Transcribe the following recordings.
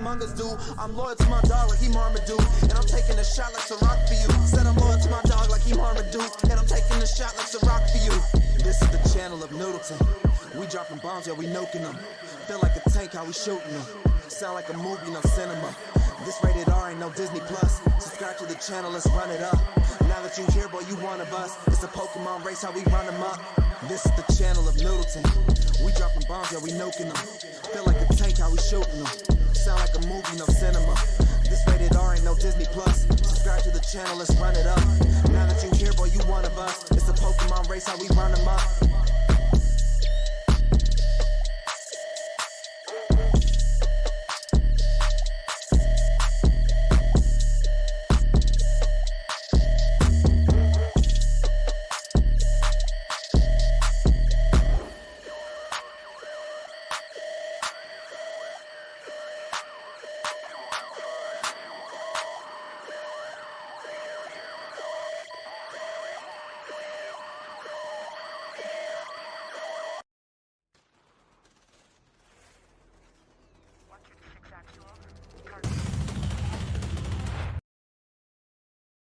among us do. I'm loyal to my dog like he Marmaduke, and I'm taking a shot like Ciroc for you. Said I'm loyal to my dog like he Marmaduke, and I'm taking a shot like Ciroc for you. This is the channel of Noodleton. We dropping bombs, yeah, we noking them. Feel like a tank, how we shooting them. Sound like a movie, no cinema. This rated R ain't no Disney Plus. Subscribe to the channel, let's run it up. Now that you here, boy, you one of us. It's a Pokemon race, how we run them up. This is the channel of Noodleton. We dropping bombs, yeah, we noking them. Feel like a tank, how we shooting them. Sound like a movie, no cinema. This rated R ain't no Disney Plus. Subscribe to the channel, let's run it up. Now that you here, boy, you one of us. It's a Pokemon race, how we run them up.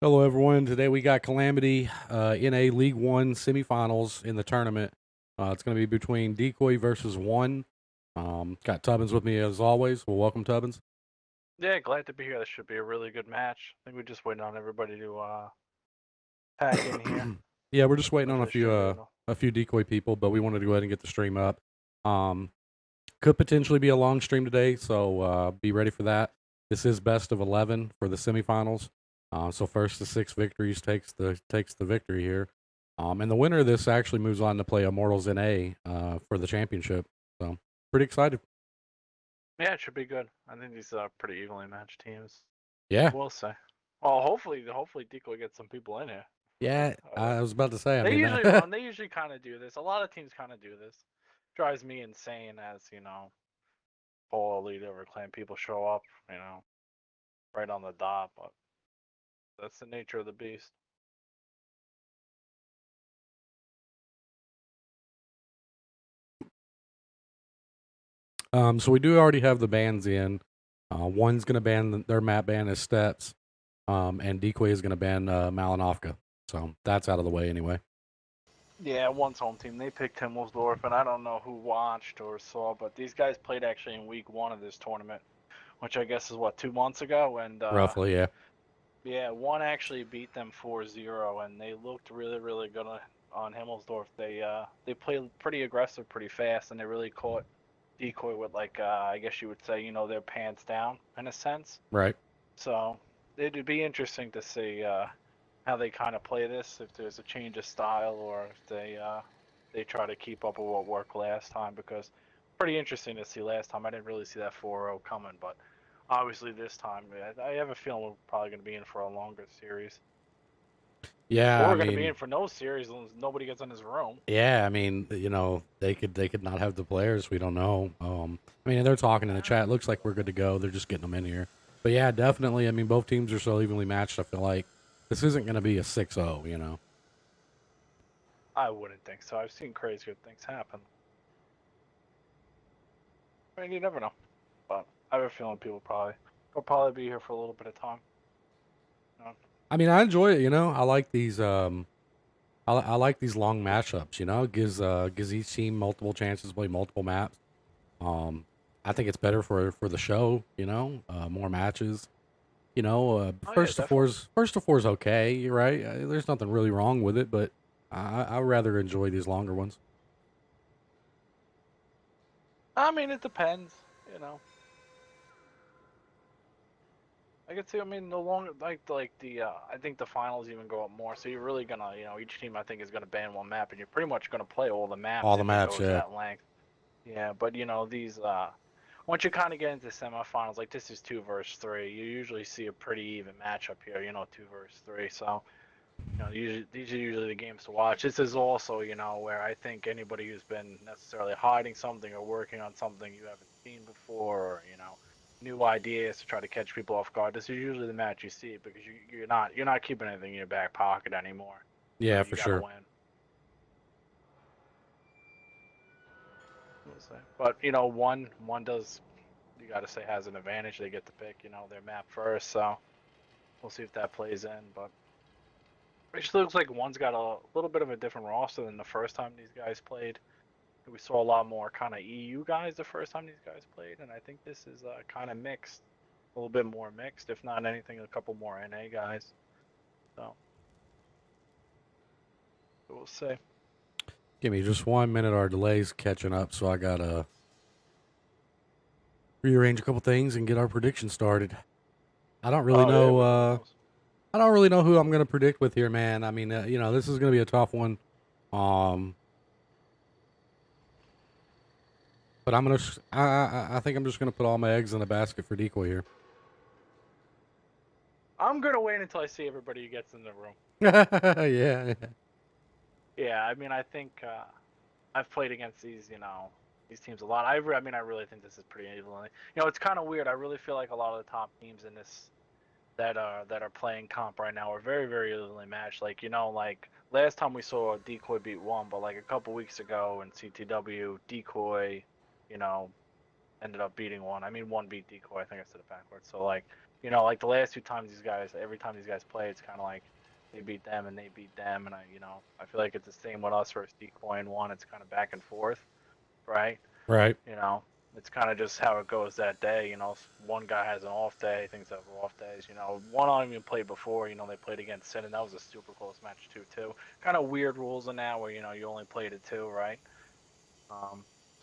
Hello, everyone. Today we got Calamity in a League One semifinals in the tournament. It's going to be between DECOY versus One. Got Tubbins with me as always. Well, welcome, Tubbins. Yeah, glad to be here. This should be a really good match. I think we're just waiting on everybody to pack in here. Yeah, we're just waiting on a Hopefully few DECOY people, but we wanted to go ahead and get the stream up. Could potentially be a long stream today, so be ready for that. This is best of 11 for the semifinals. So first to 6 victories takes the victory here. And the winner of this actually moves on to play Immortals NA for the championship. So pretty excited. Yeah, it should be good. I think these are pretty evenly matched teams. Yeah. We'll say. Well, hopefully DECOY gets some people in here. Yeah, I was about to say. They usually run. They usually kind of do this. A lot of teams kind of do this. Drives me insane as Polo leader or clan people show up, right on the dot. But that's the nature of the beast. So we do already have the bans in. One's going to ban their map ban as Steps, and DECOY is going to ban Malinovka. So that's out of the way anyway. Yeah, One's home team. They picked Himmelsdorf, and I don't know who watched or saw, but these guys played actually in week 1 of this tournament, which I guess is, 2 months ago? And roughly, yeah. Yeah, One actually beat them 4-0, and they looked really, really good on Himmelsdorf. They played pretty aggressive, pretty fast, and they really caught DECOY with, I guess you would say, their pants down, in a sense. Right. So it'd be interesting to see how they kind of play this, if there's a change of style, or if they try to keep up with what worked last time, because pretty interesting to see last time. I didn't really see that 4-0 coming, but obviously this time, I have a feeling we're probably going to be in for a longer series. Yeah, or we're going to be in for no series unless nobody gets in this room. Yeah, I mean, they could not have the players. We don't know. I mean, they're talking in the chat. Looks like we're good to go. They're just getting them in here. But yeah, definitely. I mean, both teams are so evenly matched. I feel like this isn't going to be a 6-0, I wouldn't think so. I've seen crazy good things happen. I mean, you never know. But I have a feeling people will probably be here for a little bit of time. I mean, I enjoy it. I like these. I like these long matchups. It gives each team multiple chances to play multiple maps. I think it's better for the show. More matches. First to four is okay. You're right. There's nothing really wrong with it, but I rather enjoy these longer ones. I mean, it depends. I could see. I mean, the longer, I think the finals even go up more. So you're really gonna, each team I think is gonna ban one map, and you're pretty much gonna play all the maps. All the maps, yeah. That length. Yeah, but these once you kind of get into semifinals, like this is 2 versus 3, you usually see a pretty even matchup here. 2 versus 3. So usually these are usually the games to watch. This is also, where I think anybody who's been necessarily hiding something or working on something you haven't seen before, or new ideas to try to catch people off guard. This is usually the match you see, because you're not keeping anything in your back pocket anymore. Yeah, for sure. Win. But one does you got to say has an advantage. They get to pick, their map first. So we'll see if that plays in. But it just looks like one's got a little bit of a different roster than the first time these guys played. We saw a lot more kind of EU guys the first time these guys played, and I think this is kind of mixed, a little bit more mixed, if not anything, a couple more NA guys. So we'll see. Give me just 1 minute. Our delay's catching up, so I gotta rearrange a couple things and get our prediction started. I don't really know. I don't really know who I'm gonna predict with here, man. I mean, this is gonna be a tough one. But I'm gonna. I think I'm just gonna put all my eggs in a basket for DECOY here. I'm gonna wait until I see everybody who gets in the room. Yeah. Yeah, I mean, I think I've played against these teams a lot. I really think this is pretty evenly. It's kind of weird. I really feel like a lot of the top teams in this that are playing comp right now are very, very evenly matched. Like like last time we saw DECOY beat one, but like a couple weeks ago in CTW, DECOY, ended up beating one. I mean, one beat DECOY. I think I said it backwards. So like like the last two times every time these guys play, it's kind of like they beat them and they beat them, and I feel like it's the same with us versus DECOY and one. It's kind of back and forth, right? Right. It's kind of just how it goes that day. One guy has an off day, things have off days. One on even played before. They played against Sin, and that was a super close match too. Kind of weird rules in that where you only played it two, right?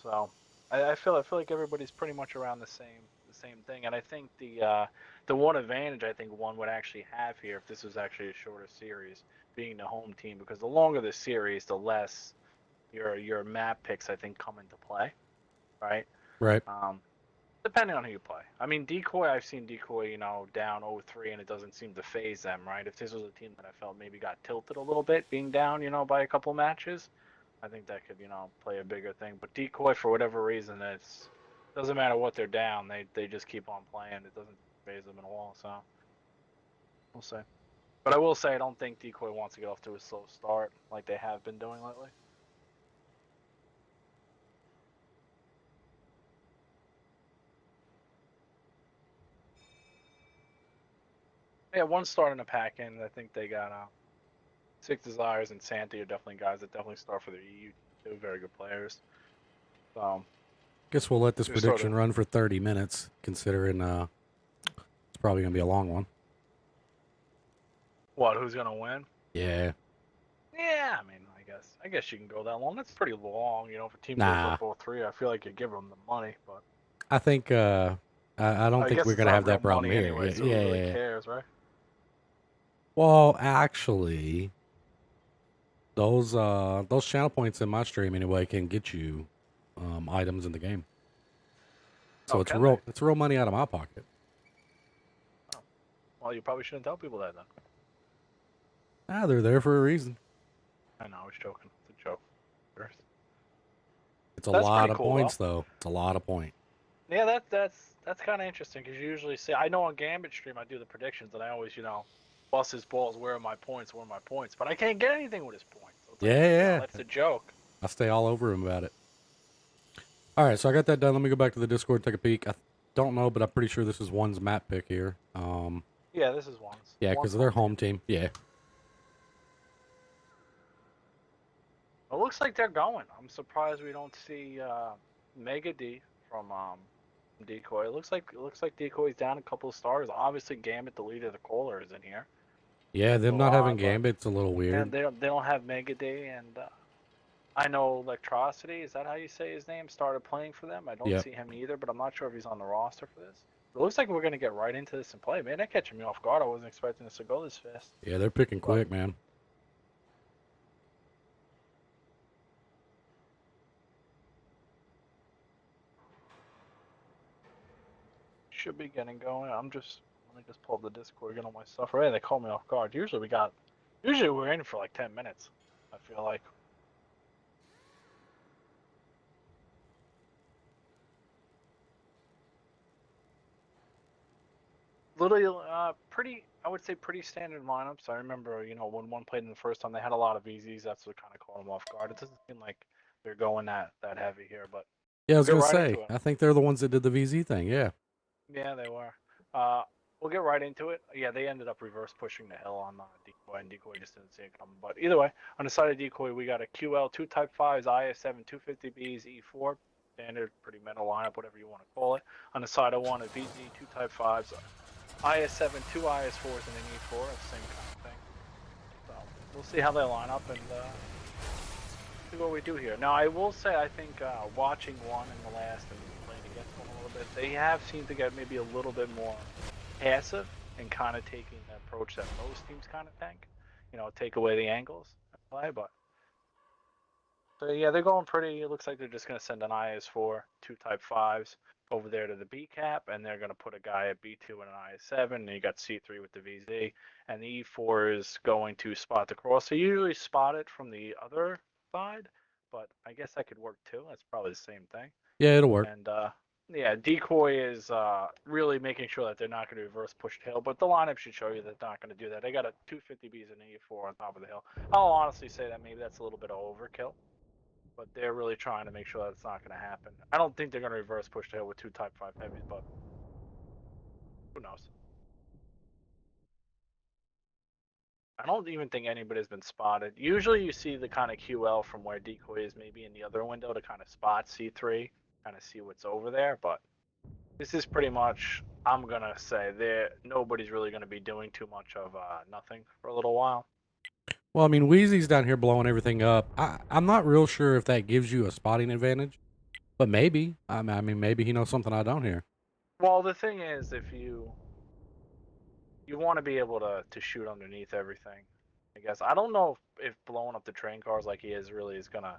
So I feel like everybody's pretty much around the same thing, and I think the one advantage I think one would actually have here if this was actually a shorter series, being the home team, because the longer the series, the less your map picks I think come into play, right? Right. Depending on who you play. I mean, DECOY, I've seen DECOY, down 0-3, and it doesn't seem to phase them, right? If this was a team that I felt maybe got tilted a little bit, being down, by a couple matches, I think that could, play a bigger thing. But DECOY, for whatever reason, doesn't matter what they're down, they just keep on playing. It doesn't phase them at all, so we'll see. But I will say, I don't think DECOY wants to get off to a slow start like they have been doing lately. Yeah, one starting to pack in. I think they got Six Desires and Santi are definitely guys that definitely start for the EU. Two very good players. Guess we'll let this prediction run for 30 minutes, considering it's probably gonna be a long one. What? Who's gonna win? Yeah. Yeah, I mean, I guess you can go that long. That's pretty long, for teams Nah. for 4-3. I feel like you give them the money, but I think I don't think we're gonna have that problem here. Anyway, so who really cares, right? Well, actually, those channel points in my stream anyway can get you items in the game. So it's real money out of my pocket. Oh. Well, you probably shouldn't tell people that then. They're there for a reason. I know, I was joking. It's a joke. It's a lot of points, though. It's a lot of points. Yeah, that's kind of interesting because you usually see. I know on Gambit stream I do the predictions and I always bust his balls. Where are my points? Where are my points? But I can't get anything with his points. So it's yeah. That's a joke. I stay all over him about it. All right, so I got that done. Let me go back to the Discord and take a peek. I don't know, but I'm pretty sure this is one's map pick here. Yeah, this is one's. Yeah, because of their home team. Yeah. It looks like they're going. I'm surprised we don't see Mega D from DECOY. It looks like DECOY's down a couple of stars. Obviously, Gambit, the leader of the caller, is in here. Yeah, them not having Gambit's a little weird. And they don't have Mega D, and I know Electricity, is that how you say his name, started playing for them. I don't see him either, but I'm not sure if he's on the roster for this. It looks like we're going to get right into this and play. Man, they're catching me off guard. I wasn't expecting this to go this fast. Yeah, they're picking quick, man. Should be getting going. Let me just pull up the Discord, get all my stuff. Right, they call me off guard. Usually we're in for like 10 minutes, I feel like. Literally, I would say pretty standard lineups. I remember, when one played in the first time, they had a lot of EZs. That's what kind of caught them off guard. It doesn't seem like they're going that heavy here, but Yeah, I was We'll gonna get right say. into it. I think they're the ones that did the VZ thing. Yeah. Yeah, they were. We'll get right into it. Yeah, they ended up reverse pushing the hill on DECOY, and DECOY just didn't see it coming. But either way, on the side of DECOY, we got a QL 2 Type 5s, IS7 250Bs, E4, standard, pretty metal lineup, whatever you want to call it. On the side of one, a VZ 2 Type 5s, IS7, 2 IS4s, and an E4, same kind of thing. So we'll see how they line up and see what we do here. Now, I will say, I think watching one in the last and playing against one a little bit, they have seemed to get maybe a little bit more passive and kind of taking the approach that most teams kind of think. You know, take away the angles and play, but. So yeah, they're going pretty. It looks like they're just going to send an IS4, 2 Type 5s over there to the B cap, and they're going to put a guy at B2 and an IS7, and you got C3 with the VZ, and the E4 is going to spot the cross. So you usually spot it from the other side, but I guess that could work too. That's probably the same thing. Yeah, it'll work. And yeah, DECOY is really making sure that they're not going to reverse push the hill, but the lineup should show you that they're not going to do that. They got a 250Bs and an E4 on top of the hill. I'll honestly say that maybe that's a little bit of overkill, but they're really trying to make sure that's not going to happen. I don't think they're going to reverse push the hill with 2 Type 5 heavies, but who knows? I don't even think anybody's been spotted. Usually you see the kind of QL from where DECOY is maybe in the other window to kind of spot C3, kind of see what's over there, but this is pretty much, I'm going to say, nobody's really going to be doing too much of nothing for a little while. Well, I mean, Wheezy's down here blowing everything up. I'm not real sure if that gives you a spotting advantage, but maybe. I mean, maybe he knows something I don't here. Well, the thing is, if you want to be able to shoot underneath everything, I guess. I don't know if blowing up the train cars like he is really is going to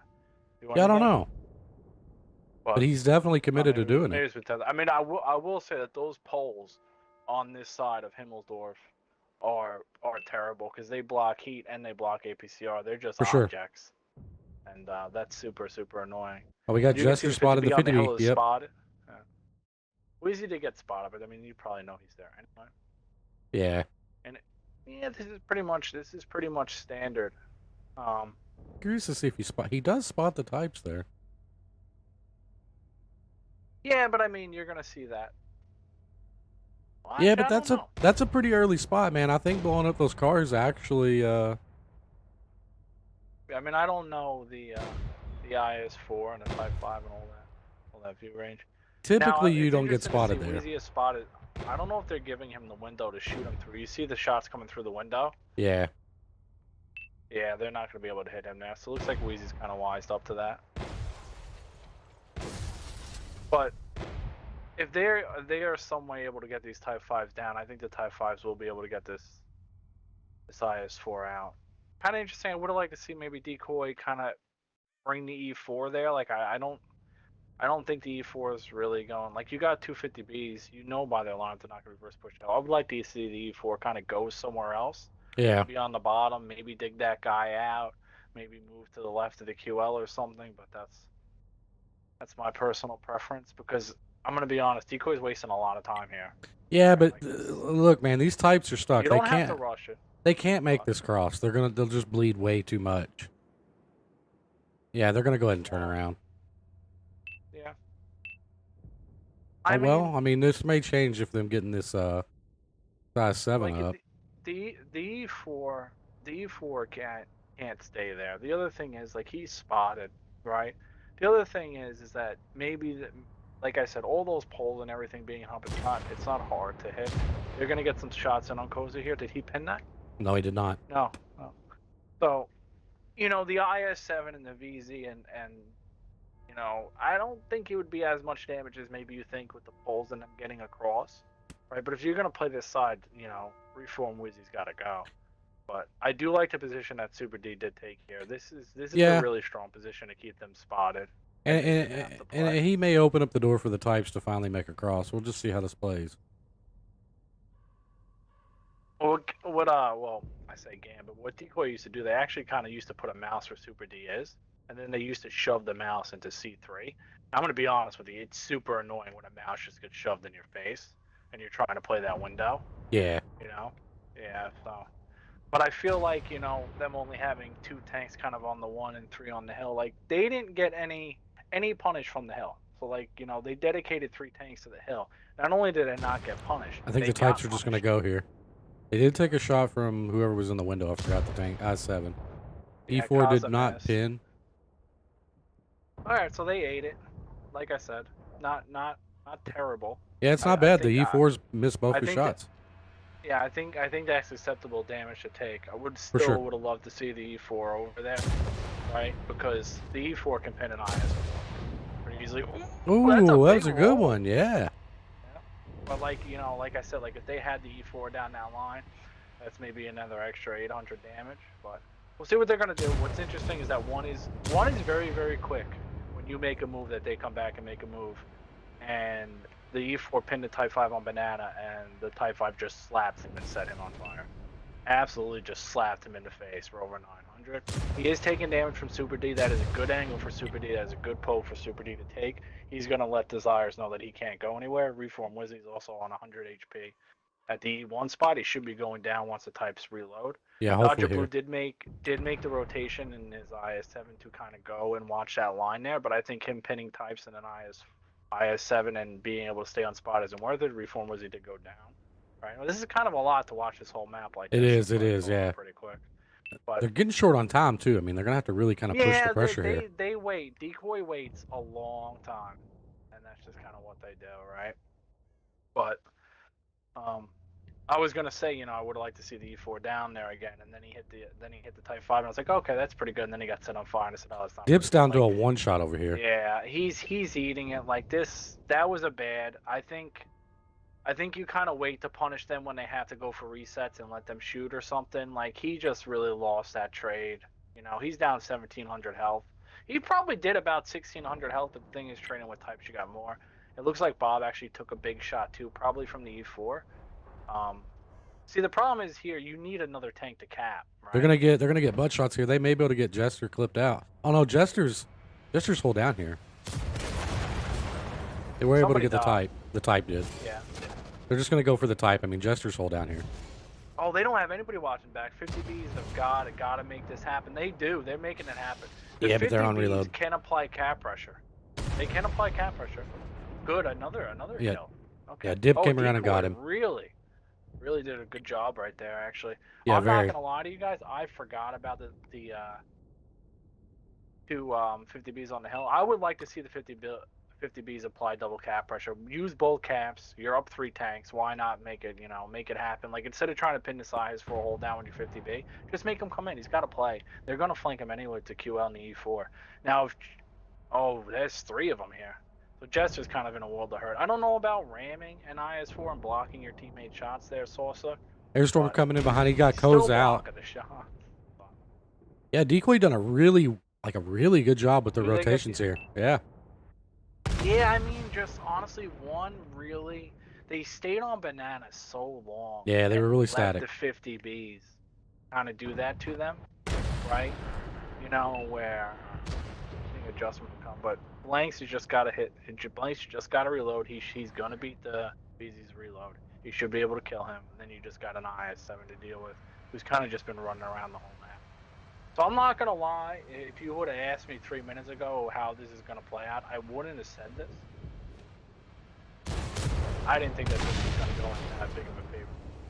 do anything. Yeah, I don't know. But But he's definitely committed to doing it. I mean, I will say that those poles on this side of Himmelsdorf are terrible because they block heat and they block APCR. They're just For sure. objects, and that's super annoying. Oh, we got Jester spotted the 50B on the hill 50B. is Yep. spotted. Yeah. Easy to get spotted, but I mean, you probably know he's there anyway. Yeah. And yeah, this is pretty much standard. Curious to see if he does spot the types there. Yeah, but I mean, you're gonna see that. Well, yeah, but that's a pretty early spot, man. I think blowing up those cars actually. I mean, I don't know the IS4 and the Type 5 and all that view range. Typically, now, you don't get spotted there. Weezy is spotted. I don't know if they're giving him the window to shoot him through. You see the shots coming through the window? Yeah. Yeah, they're not going to be able to hit him there. So it looks like Weezy's kind of wised up to that. But if they are some way able to get these Type 5s down, I think the Type 5s will be able to get this IS4 out. Kind of interesting. I would have liked to see maybe DECOY kind of bring the E4 there. Like I don't think the E4 is really going. Like you got 250Bs, you know by their lineup they're not going to reverse push. I would like to see the E4 kind of go somewhere else. Yeah. Be on the bottom, maybe dig that guy out, maybe move to the left of the QL or something. But that's my personal preference because I'm gonna be honest, DECOY's wasting a lot of time here. Yeah, but look, man, these types are stuck. You don't have to rush it. They can't make this cross. They'll just bleed way too much. Yeah, they're gonna go ahead and turn around. Yeah. I mean, this may change if them getting this size 7 up. The E4 can't stay there. The other thing is like he's spotted, right? The other thing is that maybe like I said, all those poles and everything being up, it's not hard to hit. They're gonna get some shots in on Koza here. Did he pin that? No, he did not. No. So, you know, the IS7 and the VZ and you know, I don't think it would be as much damage as maybe you think with the poles and them getting across, right? But if you're gonna play this side, you know, Reform Wizzy's got to go. But I do like the position that Super D did take here. This is a really strong position to keep them spotted. And he may open up the door for the types to finally make a cross. We'll just see how this plays. Well, I say Gambit. What DECOY used to do, they actually kind of used to put a mouse where Super D is, and then they used to shove the mouse into C3. I'm going to be honest with you, it's super annoying when a mouse just gets shoved in your face, and you're trying to play that window. Yeah. You know? Yeah, so. But I feel like, you know, them only having 2 tanks kind of on the 1 and 3 on the hill, like, they didn't get any punish from the hill. So, like, you know, they dedicated 3 tanks to the hill. Not only did it not get punished, I think they the types got are just going to punished. go here. They did take a shot from whoever was in the window. I forgot the tank. I-7. Yeah, E4 did Casa not missed. pin. All right, so they ate it. Like I said, not terrible. Yeah, it's not I bad. think The E4s missed both I his think that shots. yeah, I think that's acceptable damage to take. I would For sure. would have loved to see the E4 over there, right? Because the E4 can pin an IS pretty easily. Ooh, that's a Ooh, that big was a good roll. one. Yeah. Yeah. But like, you know, like I said, like if they had the E4 down that line, that's maybe another extra 800 damage. But we'll see what they're gonna do. What's interesting is that one is very quick. When you make a move, that they come back and make a move, and the E4 pinned the Type 5 on Banana, and the Type 5 just slapped him and set him on fire. Absolutely just slapped him in the face for over 900. He is taking damage from Super D. That is a good angle for Super D. That is a good poke for Super D to take. He's going to let Desires know that he can't go anywhere. Reform Wizzy is also on 100 HP. At the E1 spot, he should be going down once the types reload. Yeah, Dodger hopefully Blue here. did make the rotation in his IS7 to kind of go and watch that line there, but I think him pinning types in an IS7 and being able to stay on spot isn't worth it. Reform Wizzy did go down. Right. Well, this is kind of a lot to watch this whole map like this. It is, Going yeah. pretty quick. But They're getting short on time, too. I mean, they're going to have to really kind of push the yeah, pressure here. they wait. Decoy waits a long time, and that's just kind of what they do, right? But I was gonna say, you know, I would like to see the E4 down there again, and then he hit the Type 5, and I was like, okay, that's pretty good. And then he got set on fire, and I said, oh, it's not Dip's pretty good. down to Like, a one shot over here. yeah, he's eating it like this. That was a bad. I think you kind of wait to punish them when they have to go for resets and let them shoot or something. Like, he just really lost that trade. You know, he's down 1,700 health. He probably did about 1,600 health, but the thing is, training with types, you got more. It looks like Bob actually took a big shot too, probably from the E4. See, the problem is here, you need another tank to cap, right? They're gonna get butt shots here. They may be able to get Jester clipped out. Oh no, Jester's hold down here. They were able to get the type. The type did. Yeah. They're just gonna go for the type. I mean, Jester's hold down here. Oh, they don't have anybody watching back. 50Bs have got to make this happen. They do. They're making it happen. Yeah, but they're on reload. Can apply cap pressure. They can apply cap pressure. Good. Another Yeah. kill. Okay. Yeah, Dip came around and got him. Really did a good job right there, actually. Yeah, I'm very. not gonna lie to you guys. I forgot about the two 50Bs on the hill. I would like to see the 50Bs apply double cap pressure. Use both caps. You're up 3 tanks. Why not make it, make it happen? Like, instead of trying to pin the size for a hold down with your 50B, just make him come in. He's got to play. They're going to flank him anyway to QL and the E4. Now, there's 3 of them here. So Jester's kind of in a world of hurt. I don't know about ramming an IS4 and blocking your teammate shots there, Salsa. Airstorm coming in behind. He got Co's out. Yeah, Decoy done a really good job with the rotations here. Yeah. Yeah, I mean, just honestly, they stayed on Banana so long. Yeah, they were really static. The 50Bs kind of do that to them, right? You know, where I think adjustment will come, but Blanks, you just got to hit. Blanks, you just got to reload. He's going to beat the BZ's reload. You should be able to kill him, and then you just got an IS7 to deal with, who's kind of just been running around the whole map. So I'm not going to lie, if you would have asked me 3 minutes ago how this is going to play out, I wouldn't have said this. I didn't think that this was going to go into that big of a favor,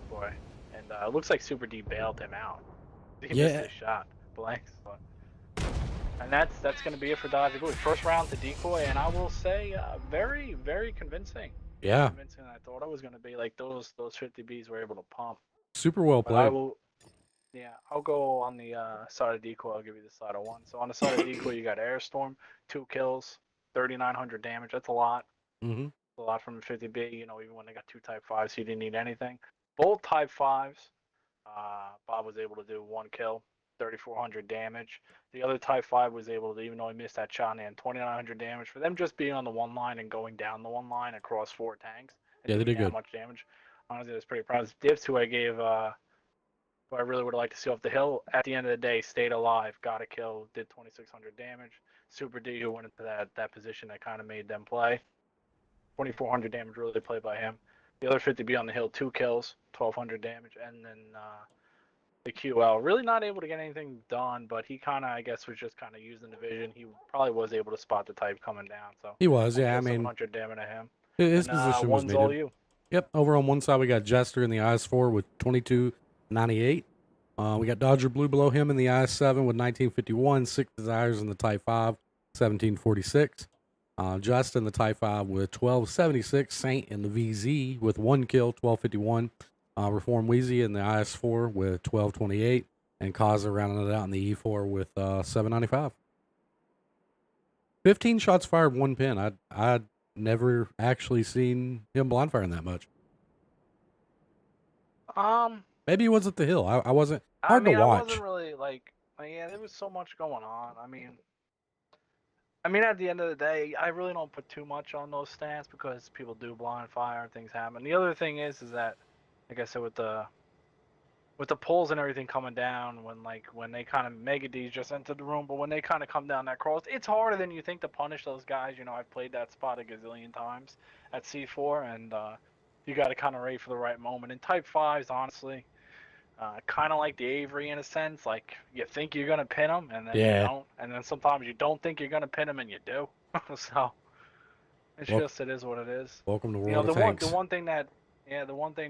boy. And it looks like Super D bailed him out. He missed his shot, Blanks. And that's going to be it for Dodger Blue. First round to Decoy, and I will say very, very convincing. Yeah. Convincing. I thought it was going to be like those 50Bs were able to pump. Super well played. I'll go on the side of Decoy. I'll give you the side of 1. So on the side of Decoy, you got Airstorm, 2 kills, 3,900 damage. That's a lot. Mm-hmm. A lot from the 50B. Even when they got 2 Type 5s, he didn't need anything. Both Type 5s, Bob was able to do 1 kill, 3,400 damage. The other Type 5 was able to, even though he missed that shot, and 2,900 damage. For them just being on the 1 line and going down the 1 line across 4 tanks. Yeah, they did good. Much damage. Honestly, I was pretty proud. Dips, who I gave... who I really would have liked to see off the hill, at the end of the day, stayed alive, got a kill, did 2,600 damage. Super D, who went into that position that kind of made them play. 2,400 damage really played by him. The other 50B on the hill, 2 kills, 1,200 damage. And then QL. Really not able to get anything done, but he kind of, I guess, was just kind of using the vision. He probably was able to spot the type coming down. So He was, only yeah. I got mean, 700 damage to him. his And position was one's all needed. you. Yep. Over on one side, we got Jester in the IS-4 with 2298. We got Dodger Blue below him in the IS-7 with 1951. Six Desires in the Type 5, 1746. Just in the Type 5 with 1276. Saint in the VZ with 1 kill, 1251. Reform Wheezy in the IS-4 with 1228. And Kaza rounding it out in the E4 with 795. 15 shots fired, 1 pin. I'd never actually seen him blind firing that much. Maybe he was at the hill. I wasn't hard to watch. I wasn't really like, yeah, there was so much going on. I mean, at the end of the day, I really don't put too much on those stats because people do blind fire and things happen. The other thing is that, like I said, with the pulls and everything coming down, when they kind of Mega D's just entered the room, but when they kind of come down that cross, it's harder than you think to punish those guys. I've played that spot a gazillion times at C4, and you got to kind of wait for the right moment. In Type 5s, honestly, kind of like the Avery in a sense, like you think you're gonna pin them and then you don't, and then sometimes you don't think you're gonna pin them and you do. So it's just, it is what it is. Welcome to World of Tanks. The one thing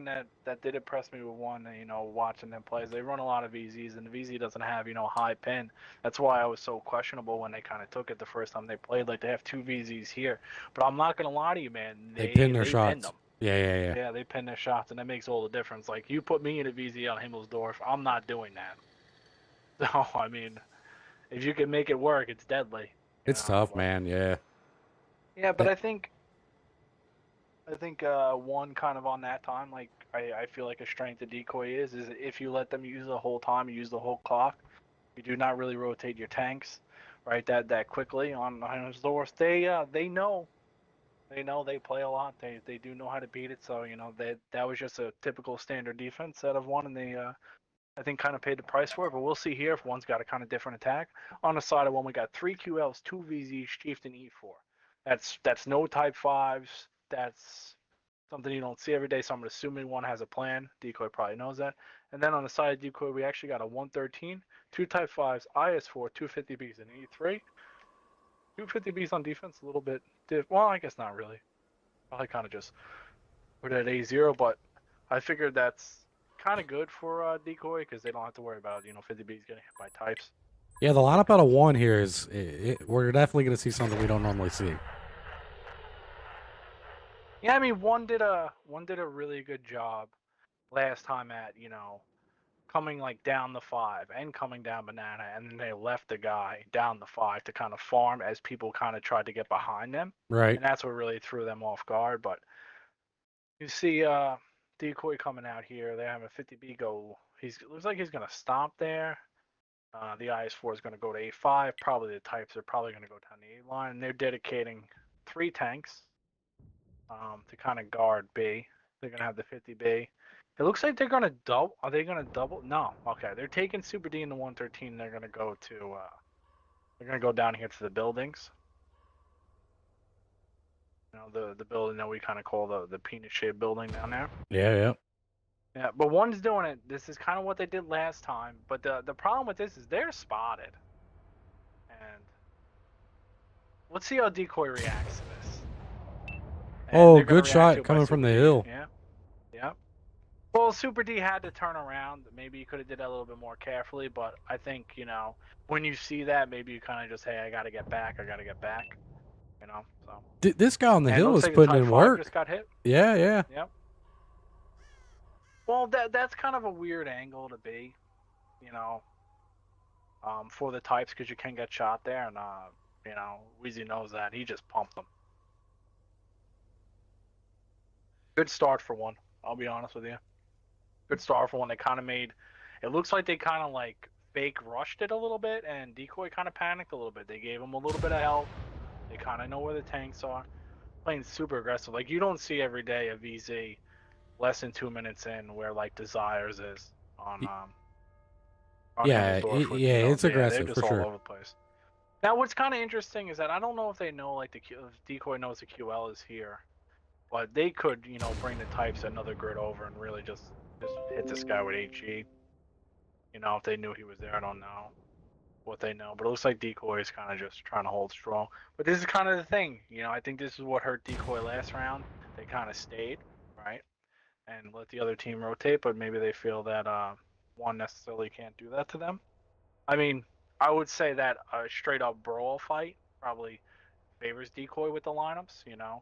that did impress me with one, watching them play is they run a lot of VZs, and the VZ doesn't have high pin. That's why I was so questionable when they kind of took it the first time they played. Like, they have 2 VZs here, but I'm not gonna lie to you, man. They pin their shots. Pinned them. Yeah. Yeah, they pin their shots, and that makes all the difference. Like, you put me in a VZ on Himmelsdorf, I'm not doing that. So, I mean, if you can make it work, it's deadly. It's tough, man. Yeah. Yeah, but I think one kind of on that time, like, I feel like a strength of Decoy is if you let them use the whole time, use the whole clock, you do not really rotate your tanks, right? That quickly on Himmelsdorf. They know. They play a lot. They do know how to beat it. So that was just a typical standard defense out of one, and they I think kind of paid the price for it. But we'll see here if one's got a kind of different attack. On the side of one, we got 3 QLs, 2 VZs, Chieftain E4. That's no Type 5s. That's something you don't see every day. So I'm assuming one has a plan. Decoy probably knows that. And then on the side of Decoy, we actually got a 113, 2 Type 5s, IS4, 250Bs, and E3. 250Bs on defense, a little bit well, I guess not really. Probably kind of just put it at A0, but I figured that's kind of good for Decoy because they don't have to worry about 50Bs getting hit by types. Yeah, the lineup out of one here is we're definitely going to see something we don't normally see. Yeah, I mean, one did a really good job last time at coming like down the 5 and coming down banana, and then they left the guy down the 5 to kind of farm as people kind of tried to get behind them. Right. And that's what really threw them off guard. But you see Decoy coming out here. They have a 50B go. Looks like he's going to stop there. The IS4 is going to go to A5. Probably the types are probably going to go down the A line. And they're dedicating 3 tanks to kind of guard B. They're going to have the 50B. It looks like they're going to double. Are they going to double? No. Okay. They're taking Super D in the 113. They're going to go to, they're going to go down here to the buildings. The building that we kind of call the penis-shaped building down there. Yeah. Yeah, but one's doing it. This is kind of what they did last time. But the problem with this is they're spotted. And let's see how Decoy reacts to this. And good shot coming from the hill. Yeah. Well, Super D had to turn around. Maybe you could have did that a little bit more carefully, but I think, when you see that, maybe you kind of just, hey, I got to get back. So. This guy on the hill was putting in work. Just got hit. Yeah. Yep. Well, that's kind of a weird angle to be, for the types, because you can get shot there, and Wheezy knows that. He just pumped them. Good start for one. I'll be honest with you. Good start for one. They kind of made. It looks like they kind of like fake rushed it a little bit, and Decoy kind of panicked a little bit. They gave him a little bit of help. They kind of know where the tanks are. Playing super aggressive. Like, you don't see every day a VZ less than 2 minutes in where like Desires is on it's aggressive they're just for all sure. over the place. Now, what's kind of interesting is that I don't know if they know if Decoy knows the QL is here, but they could bring the types another grid over and really just hit this guy with HE. You know, if they knew he was there, I don't know what they know. But it looks like DECOY is kind of just trying to hold strong. But this is kind of the thing. You know, I think this is what hurt DECOY last round. They kind of stayed, right? And let the other team rotate, but maybe they feel that one necessarily can't do that to them. I mean, I would say that a straight up brawl fight probably favors DECOY with the lineups, you know.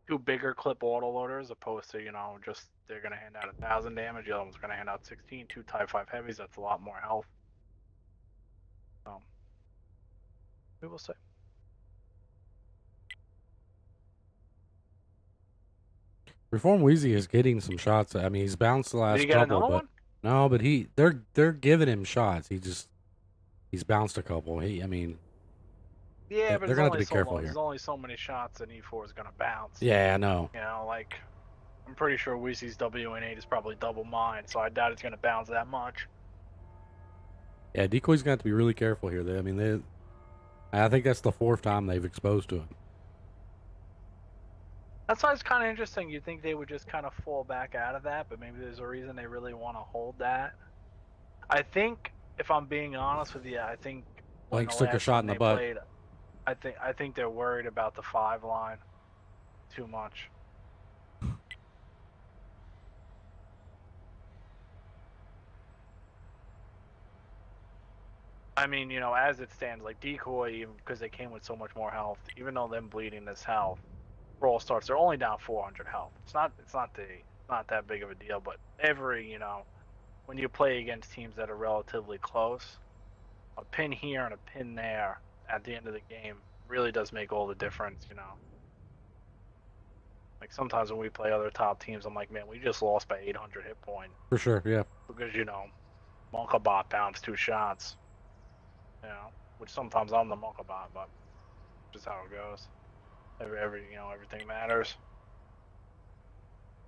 Two bigger clip autoloaders opposed to, you know, just they're going to hand out 1,000 damage, the other one's going to hand out 16, two Type 5 heavies, that's a lot more health. We will see. Reform Wheezy is getting some shots. I mean, he's bounced the last Did he get couple, another but one? no, but they're giving him shots. He's bounced a couple. Yeah, but they're gonna have to be careful here. There's only so many shots an E4 is going to bounce. Yeah, I know. You know, like, I'm pretty sure Wheezy's WN8 is probably double mine, so I doubt it's going to bounce that much. Yeah, DECOY's gonna have to be really careful here. I think that's the 4th time they've exposed to him. That's why it's kind of interesting. You think they would just kind of fall back out of that, but maybe there's a reason they really want to hold that. I think, if I'm being honest with you, I think Blanks took a shot in the butt. I think they're worried about the 5 line too much. I mean, you know, as it stands, like DECOY, because they came with so much more health, even though them bleeding this health, Brawl starts, they're only down 400 health. It's not that big of a deal, but you know, when you play against teams that are relatively close, a pin here and a pin there at the end of the game really does make all the difference, you know. Like sometimes when we play other top teams, I'm like, man, we just lost by 800 hit point. For sure, yeah. Because, you know, Monkabot bounced 2 shots. You know, which sometimes I'm the Monkabot, but just how it goes. Everything matters.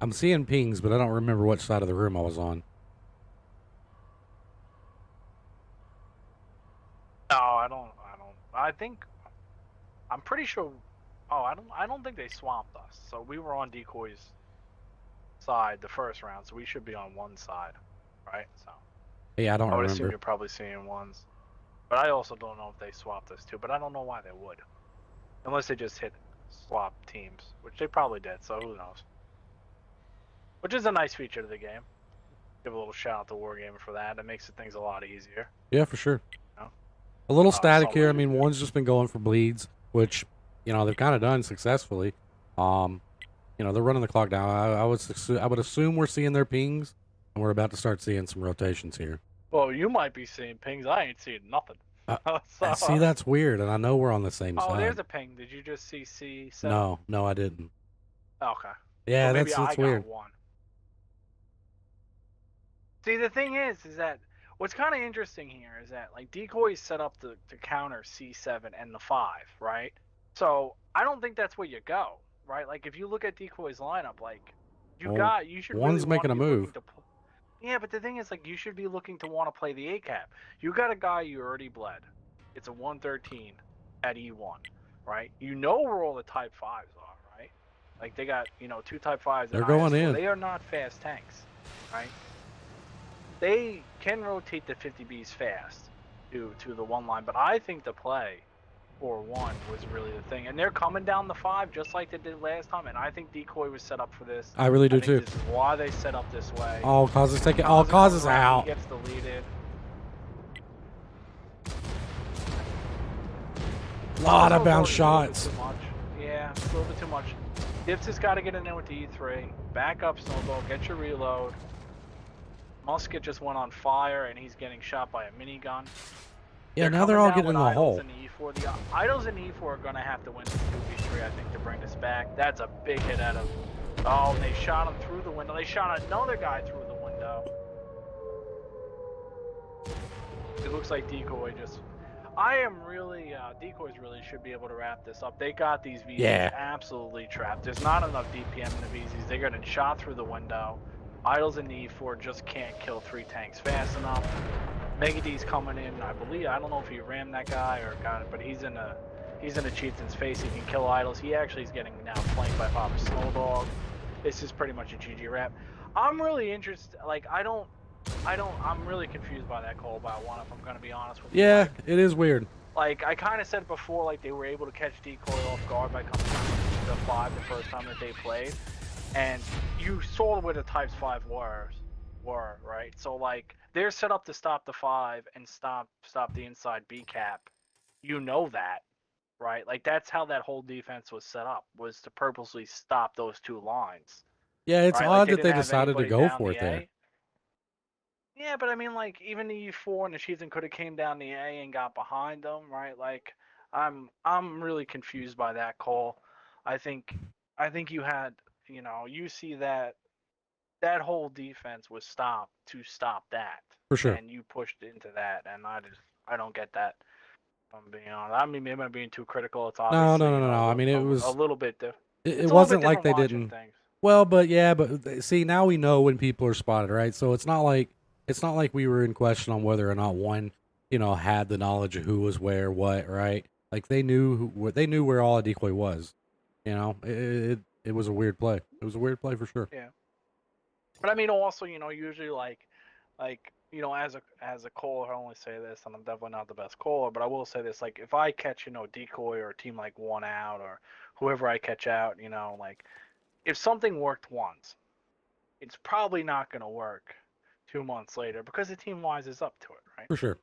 I'm seeing pings, but I don't remember which side of the room I was on. No, I don't. I'm pretty sure. Oh, I don't think they swamped us. So we were on DECOY's side the first round, so we should be on one side, right? So. Yeah, I would assume you're probably seeing ones. But I also don't know if they swapped us too. But I don't know why they would, unless they just hit swap teams, which they probably did. So who knows? Which is a nice feature to the game. Give a little shout out to Wargamer for that. That makes things a lot easier. Yeah, for sure. You know? A little static here. I mean, one's just been going for bleeds, which, you know, they've kind of done successfully. You know, they're running the clock down. I would assume we're seeing their pings, and we're about to start seeing some rotations here. Well, you might be seeing pings. I ain't seeing nothing. See, that's weird, and I know we're on the same side. Oh, there's a ping. Did you just see C7? No, I didn't. Okay. Yeah, well, that's weird. One. See, the thing is that what's kind of interesting here is that, like, DECOY is set up to counter C7 and the 5, right? So I don't think that's where you go, right? Like, if you look at DECOY's lineup, like, you should one's really making a move. Yeah, but the thing is, like, you should be looking to want to play the A-cap. You got a guy you already bled. It's a 113 at E1, right? You know where all the Type 5s are, right? Like, they got, you know, 2 Type 5s. They're going in. They are not fast tanks, right? They can rotate the 50Bs fast to the 1 line, but I think the play for 1 was really the thing. And they're coming down the 5 just like they did last time, and I think DECOY was set up for this. I really do too. This is why they set up this way. All causes take it. All causes out. He gets deleted. Lot of bounce shots. Yeah, a little bit too much. Dips has got to get in there with the E3. Back up, Snowball. Get your reload. Musket just went on fire, and he's getting shot by a minigun. Yeah, now they're all getting in the hole. The Idols and E4 are going to have to win this 2v3, I think, to bring this back. That's a big hit out of... Oh, and they shot him through the window. They shot another guy through the window. It looks like DECOY just... DECOYs really should be able to wrap this up. They got these VZs absolutely trapped. There's not enough DPM in the VZs. They're getting shot through the window. Idols and the E4 just can't kill 3 tanks fast enough. Mega D's coming in. I don't know if he rammed that guy or got it, but he's in a chieftain's face. He can kill Idols. He actually is getting now flanked by Papa Snowdog. This is pretty much a GG wrap. I'm really interested. Like, I don't I'm really confused by that call by one, if I'm going to be honest with you. Yeah, Like, it is weird. Like, I kind of said before, like, they were able to catch DECOY off guard by coming to the 5 the first time that they played. And you saw where the Types 5 were, right? So, like, they're set up to stop the 5 and stop the inside B cap. You know that, right? Like, that's how that whole defense was set up, was to purposely stop those two lines. Yeah, it's right? odd Like, they that they didn't have decided to anybody go down for the it there. A. Yeah, but I mean, like, even the E4 and the Sheathen could have came down the A and got behind them, right? Like, I'm really confused by that call. I think you had, you see that whole defense was stopped to stop that, For sure. and you pushed into that, and I don't get that. I'm being honest. I mean, maybe I'm being too critical. It's obviously No. I mean, it was a little bit different. it wasn't like they didn't. Things. Well, but yeah, but see, now we know when people are spotted, right? So it's not like we were in question on whether or not one, had the knowledge of who was where, what, right? Like they knew where all a decoy was. It was a weird play. It was a weird play for sure. Yeah. But I mean, also, usually like, as a caller, I only say this, and I'm definitely not the best caller, but I will say this: like, if I catch, DECOY or a team like one out or whoever I catch out, like, if something worked once, it's probably not going to work 2 months later because the team wises up to it, right? For sure.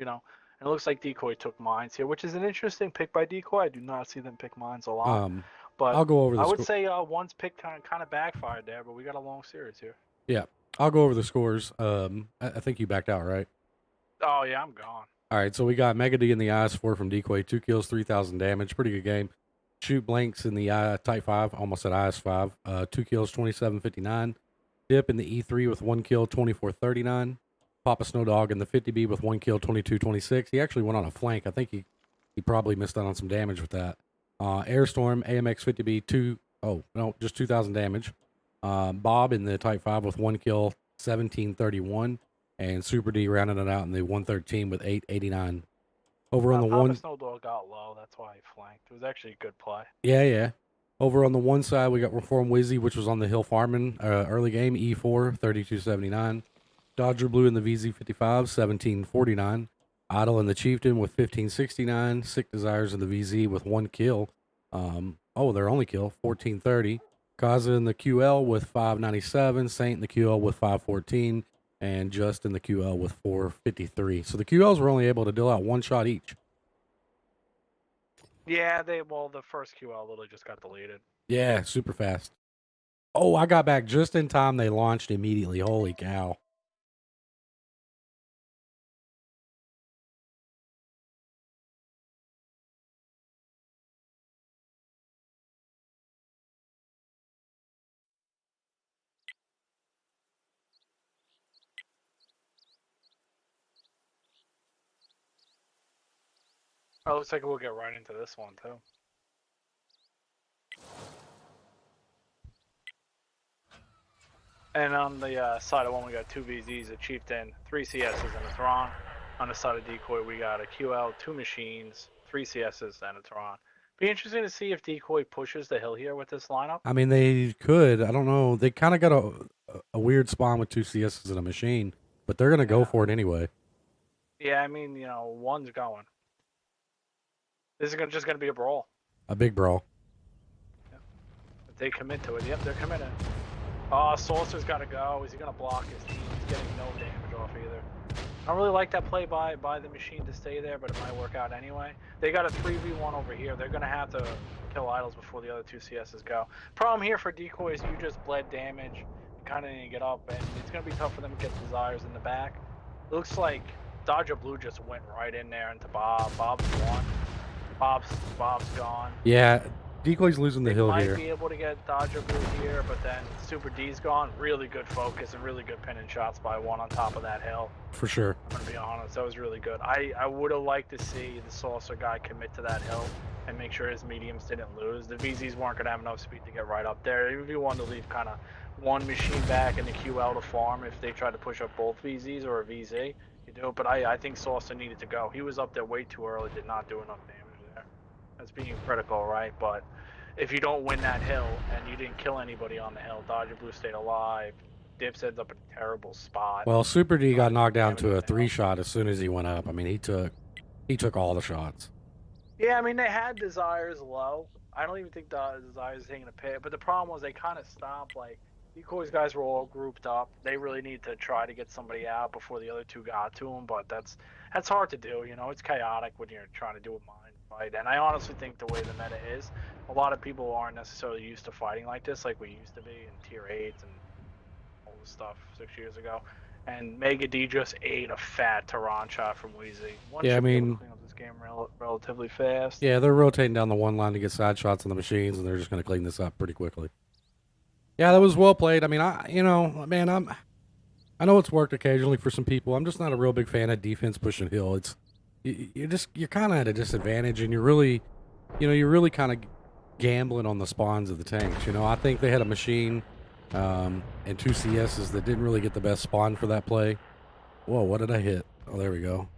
And it looks like DECOY took mines here, which is an interesting pick by DECOY. I do not see them pick mines a lot. But I'll go over the I would say one's pick kind of backfired there, but we got a long series here. Yeah. I'll go over the scores. I think you backed out, right? Oh, yeah, I'm gone. All right, so we got Mega D in the IS-4 from DECOY, 2 kills, 3,000 damage. Pretty good game. Shoot Blanks in the Type 5, almost at IS-5, 2 kills, 2759. Dip in the E3 with 1 kill, 2439. Papa Snow Dog in the 50B with 1 kill, 2226. He actually went on a flank. I think he probably missed out on some damage with that. Airstorm, AMX 50B, just 2,000 damage. Bob in the Type 5 with 1 kill, 1731. And Super D rounded it out in the 113 with 889. Over on the Papa Snow Dog got low. That's why he flanked. It was actually a good play. Yeah. Over on the one side, we got Reform Wizzy, which was on the hill farming early game, E4, 3279. Dodger Blue in the VZ 55, 1749. Idle in the Chieftain with 1569. Sick Desires in the VZ with 1 kill. Their only kill, 1430. Kaza in the QL with 597. Saint in the QL with 514. And Just in the QL with 453. So the QLs were only able to deal out 1 shot each. Yeah, the first QL literally just got deleted. Yeah, super fast. Oh, I got back just in time. They launched immediately. Holy cow. Oh, looks like we'll get right into this one, too. And on the side of one, we got 2 VZs, a Chieftain, 3 CSs, and a Thrawn. On the side of DECOY, we got a QL, 2 machines, 3 CSs, and a Thrawn. Be interesting to see if DECOY pushes the hill here with this lineup. I mean, they could. I don't know. They kind of got a weird spawn with 2 CSs and a machine, but they're going to go for it anyway. Yeah, I mean, one's going. This is just going to be a brawl. A big brawl. Yeah. If they commit to it, yep, they're committed. Oh, Saucer's got to go. Is he going to block his team? He's getting no damage off either. I don't really like that play by the machine to stay there, but it might work out anyway. They got a 3v1 over here. They're going to have to kill idols before the other 2 CSs go. Problem here for DECOY is you just bled damage. You kind of need to get up, and it's going to be tough for them to get Desires in the back. It looks like Dodger Blue just went right in there into Bob. Bob's won. Bob's gone. Yeah, DECOY's losing the hill here. here. Might be able to get Dodger Blue here, but then Super D's gone. Really good focus and really good pinning shots by one on top of that hill. For sure. I'm going to be honest, that was really good. I would have liked to see the Saucer guy commit to that hill and make sure his mediums didn't lose. The VZs weren't going to have enough speed to get right up there. Even if you wanted to leave kind of one machine back in the QL to farm, if they tried to push up both VZs or a VZ, you do it. But I think Saucer needed to go. He was up there way too early, did not do enough damage there. That's being critical, right? But if you don't win that hill and you didn't kill anybody on the hill, Dodger Blue stayed alive, Dips ends up in a terrible spot. Well, Super D got knocked down to a Damage 3-shot as soon as he went up. I mean, he took all the shots. Yeah, I mean, they had Desires low. I don't even think Desires taking a pit, but the problem was they kind of stopped. Like, DECOY's guys were all grouped up. They really need to try to get somebody out before the other two got to him, but that's hard to do. You know, it's chaotic when you're trying to do a mind fight. And I honestly think the way the meta is, a lot of people aren't necessarily used to fighting like this, like we used to be in tier 8s and all this stuff 6 years ago. And Mega D just ate a fat Tehran shot from Wheezy. One Yeah, I should be able mean, to clean up this game relatively fast. yeah, they're rotating down the one line to get side shots on the machines, and they're just going to clean this up pretty quickly. Yeah, that was well played. I mean, I know it's worked occasionally for some people. I'm just not a real big fan of defense pushing hill. It's you're kind of at a disadvantage, and you're really kind of gambling on the spawns of the tanks. You know, I think they had a machine and 2 CSs that didn't really get the best spawn for that play. Whoa, what did I hit? Oh, there we go.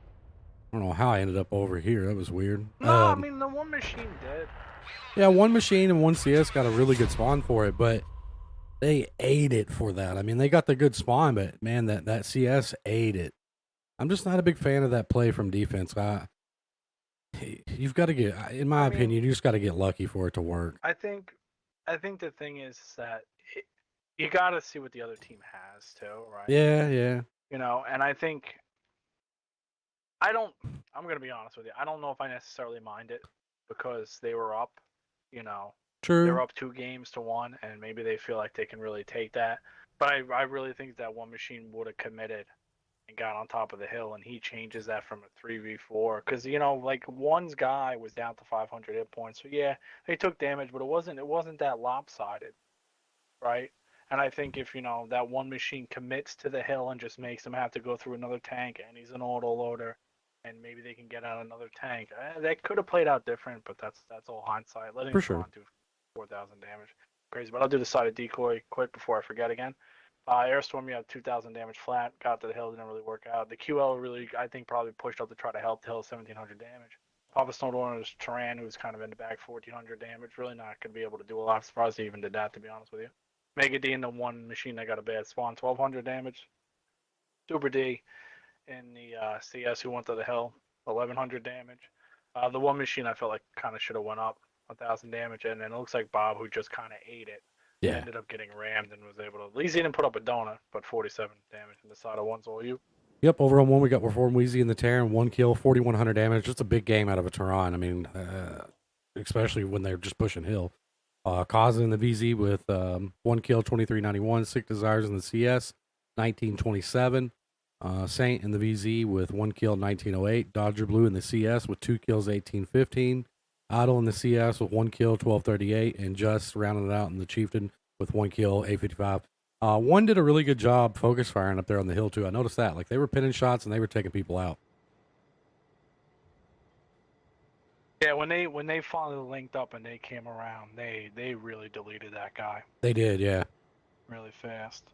I don't know how I ended up over here. That was weird. No, I mean, the one machine did. Yeah, one machine and 1 CS got a really good spawn for it, but they ate it for that. I mean, they got the good spawn, but man, that CS ate it. I'm just not a big fan of that play from defense. You've got to get, in my opinion, you just got to get lucky for it to work. I think the thing is that you got to see what the other team has too, right? Yeah, yeah. You know, and I think I'm going to be honest with you. I don't know if I necessarily mind it because they were up, you know. True. They're up 2 games to 1, and maybe they feel like they can really take that. But I really think that one machine would have committed and got on top of the hill, and he changes that from a 3v4. Because, you know, like, one's guy was down to 500 hit points. So, yeah, they took damage, but it wasn't that lopsided, right? And I think if, you know, that one machine commits to the hill and just makes them have to go through another tank, and he's an auto-loader, and maybe they can get out another tank. That could have played out different, but that's all hindsight. Letting Tehran do 4,000 damage. Crazy. But I'll do the side of DECOY quick before I forget again. Airstorm, you have 2,000 damage flat. Got to the hill, didn't really work out. The QL really, I think, probably pushed up to try to help the hill, 1,700 damage. Papa Snowdorner's Tehran, who's kind of in the back, 1,400 damage. Really not going to be able to do a lot. I'm surprised he even did that, to be honest with you. Mega D in the one machine that got a bad spawn, 1,200 damage. Super D in the CS who went to the hill, 1,100 damage. The one machine I felt like kind of should have went up, 1,000 damage, and then it looks like Bob, who just kind of ate it, ended up getting rammed and was able to. At least he didn't put up a donut, but 47 damage in the side of one's all you. Yep, over on one we got Reform Wheezy in the Terran, 1 kill, 4,100 damage. Just a big game out of a Tehran. I mean, especially when they're just pushing hill. Kaza in the VZ with 1 kill, 2391. Sick Desires in the CS, 1927. Saint in the VZ with 1 kill, 1908. Dodger Blue in the CS with 2 kills, 1815. Idle in the CS with 1 kill, 1238. And Just rounding it out in the Chieftain with 1 kill, 855. One did a really good job focus firing up there on the hill, too. I noticed that. Like, they were pinning shots and they were taking people out. Yeah, when they finally linked up and they came around, they really deleted that guy. They did, yeah. Really fast.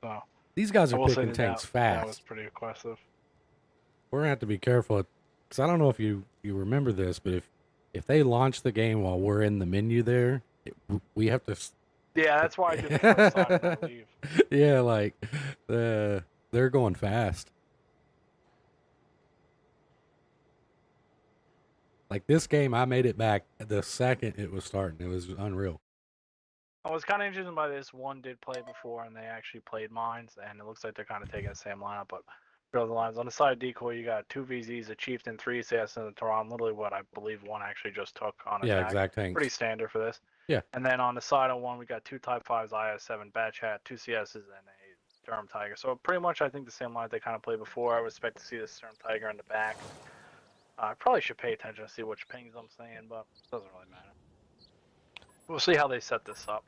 So these guys are picking tanks fast. That was pretty aggressive. We're gonna have to be careful because I don't know if you remember this, but if they launch the game while we're in the menu there, we have to. Yeah, that's why I did the first time I believe. Yeah, like they're going fast. Like this game, I made it back the second it was starting. It was unreal. I was kind of interested by this. One did play before, and they actually played mines, and it looks like they're kind of taking the same lineup. But the lines on the side of DECOY, you got 2 VZs, a Chieftain, 3 CS, and a Tehran. Literally, what I believe one actually just took on attack. Yeah, exact tanks. Pretty standard for this. Yeah. And then on the side of one, we got 2 Type 5s, IS-7, Batch Hat, 2 CSs, and a Sturm Tiger. So pretty much, I think the same line they kind of played before. I would expect to see the Sturm Tiger in the back. I probably should pay attention to see which pings I'm saying, but it doesn't really matter. We'll see how they set this up.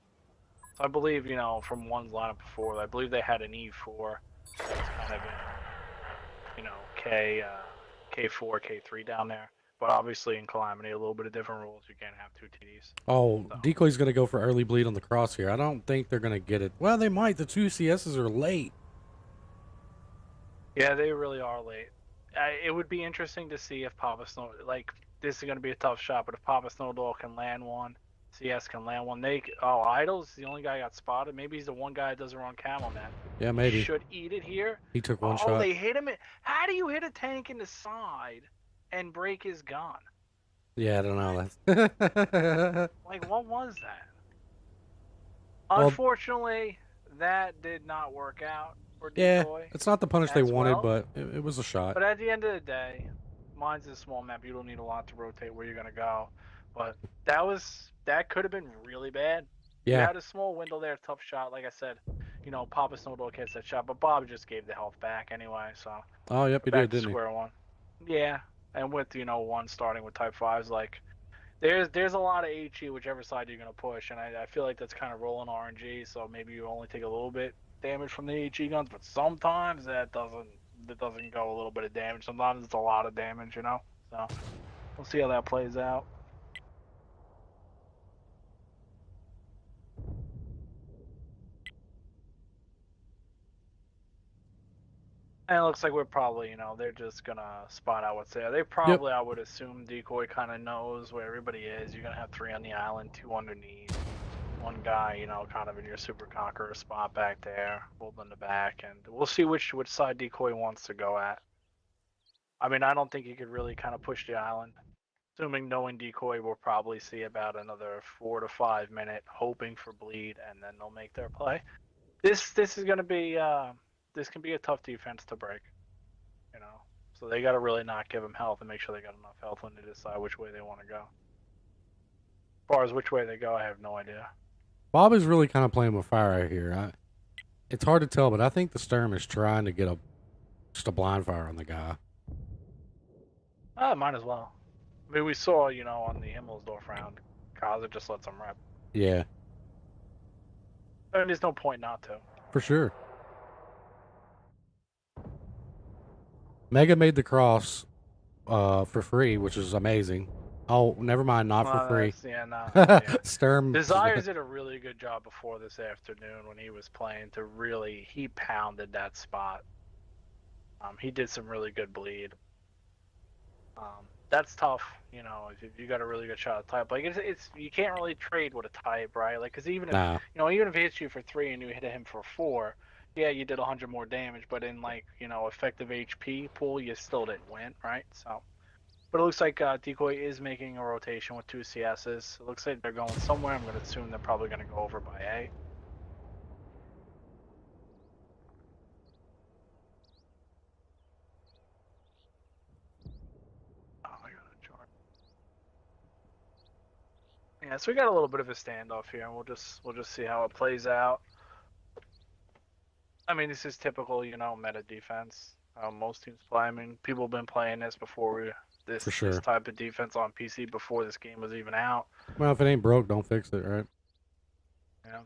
So I believe, you know, from one's lineup before, I believe they had an E4 that's kind of in, you know, K4, K3 down there. But obviously in Calamity, a little bit of different rules. You can't have 2 TDs. Oh, so. DECOY's going to go for early bleed on the cross here. I don't think they're going to get it. Well, they might. The 2 CSs are late. Yeah, they really are late. It would be interesting to see if Papa Snow, like, this is going to be a tough shot, but if Papa Snowdall can land one CS can land one. Oh, Idol's the only guy got spotted. Maybe he's the one guy that doesn't run camo, man. Yeah, maybe. Should eat it here. He took one Oh, shot. they hit him. How do you hit a tank in the side and break his gun? Yeah, I don't know. That's Like, what was that? Well, unfortunately, that did not work out for DECOY. Yeah, it's not the punish they wanted, well, but it was a shot. But at the end of the day, mine's a small map. You don't need a lot to rotate where you're gonna go. But that could have been really bad. Yeah. You had a small window there, tough shot. Like I said, you know, Papa Snowdog hits that shot, but Bob just gave the health back anyway. So. Oh, yep, he did, didn't he? Square one. Yeah, and with one starting with Type 5s, like there's a lot of HE whichever side you're gonna push, and I feel like that's kind of rolling RNG. So maybe you only take a little bit damage from the HE guns, but sometimes that doesn't go a little bit of damage. Sometimes it's a lot of damage, So we'll see how that plays out. And it looks like we're probably, they're just gonna spot out what's there. They probably, I would assume, DECOY kind of knows where everybody is. You're gonna have 3 on the island, 2 underneath, one guy, kind of in your super conqueror spot back there, holding the back, and we'll see which side DECOY wants to go at. I mean, I don't think he could really kind of push the island. Assuming knowing DECOY, we'll probably see about another 4 to 5 minute, hoping for bleed, and then they'll make their play. This is gonna be. This can be a tough defense to break, So they got to really not give them health and make sure they got enough health when they decide which way they want to go. As far as which way they go, I have no idea. Bob is really kind of playing with fire right here. It's hard to tell, but I think the Sturm is trying to get just a blind fire on the guy. Might as well. I mean, we saw, on the Himmelsdorf round, Kaza just lets them rep. Yeah. And there's no point not to. For sure. Mega made the cross for free, which is amazing. Oh, never mind, not for free. Yeah, no. Yeah. Sturm. Desires did a really good job before this afternoon when he was playing he pounded that spot. He did some really good bleed. That's tough, if you got a really good shot at type. Like it's you can't really trade with a type, right? Like, because even if even if he hits you for 3 and you hit him for 4. Yeah, you did 100 more damage, but in effective HP pool, you still didn't win, right? So, but it looks like DECOY is making a rotation with 2 CSs. It looks like they're going somewhere. I'm going to assume they're probably going to go over by A. Oh, I got a chart. Yeah, so we got a little bit of a standoff here, and we'll just see how it plays out. I mean, this is typical, meta defense. Most teams play. I mean, people have been playing this before this type of defense on PC before this game was even out. Well, if it ain't broke, don't fix it, right? Yeah.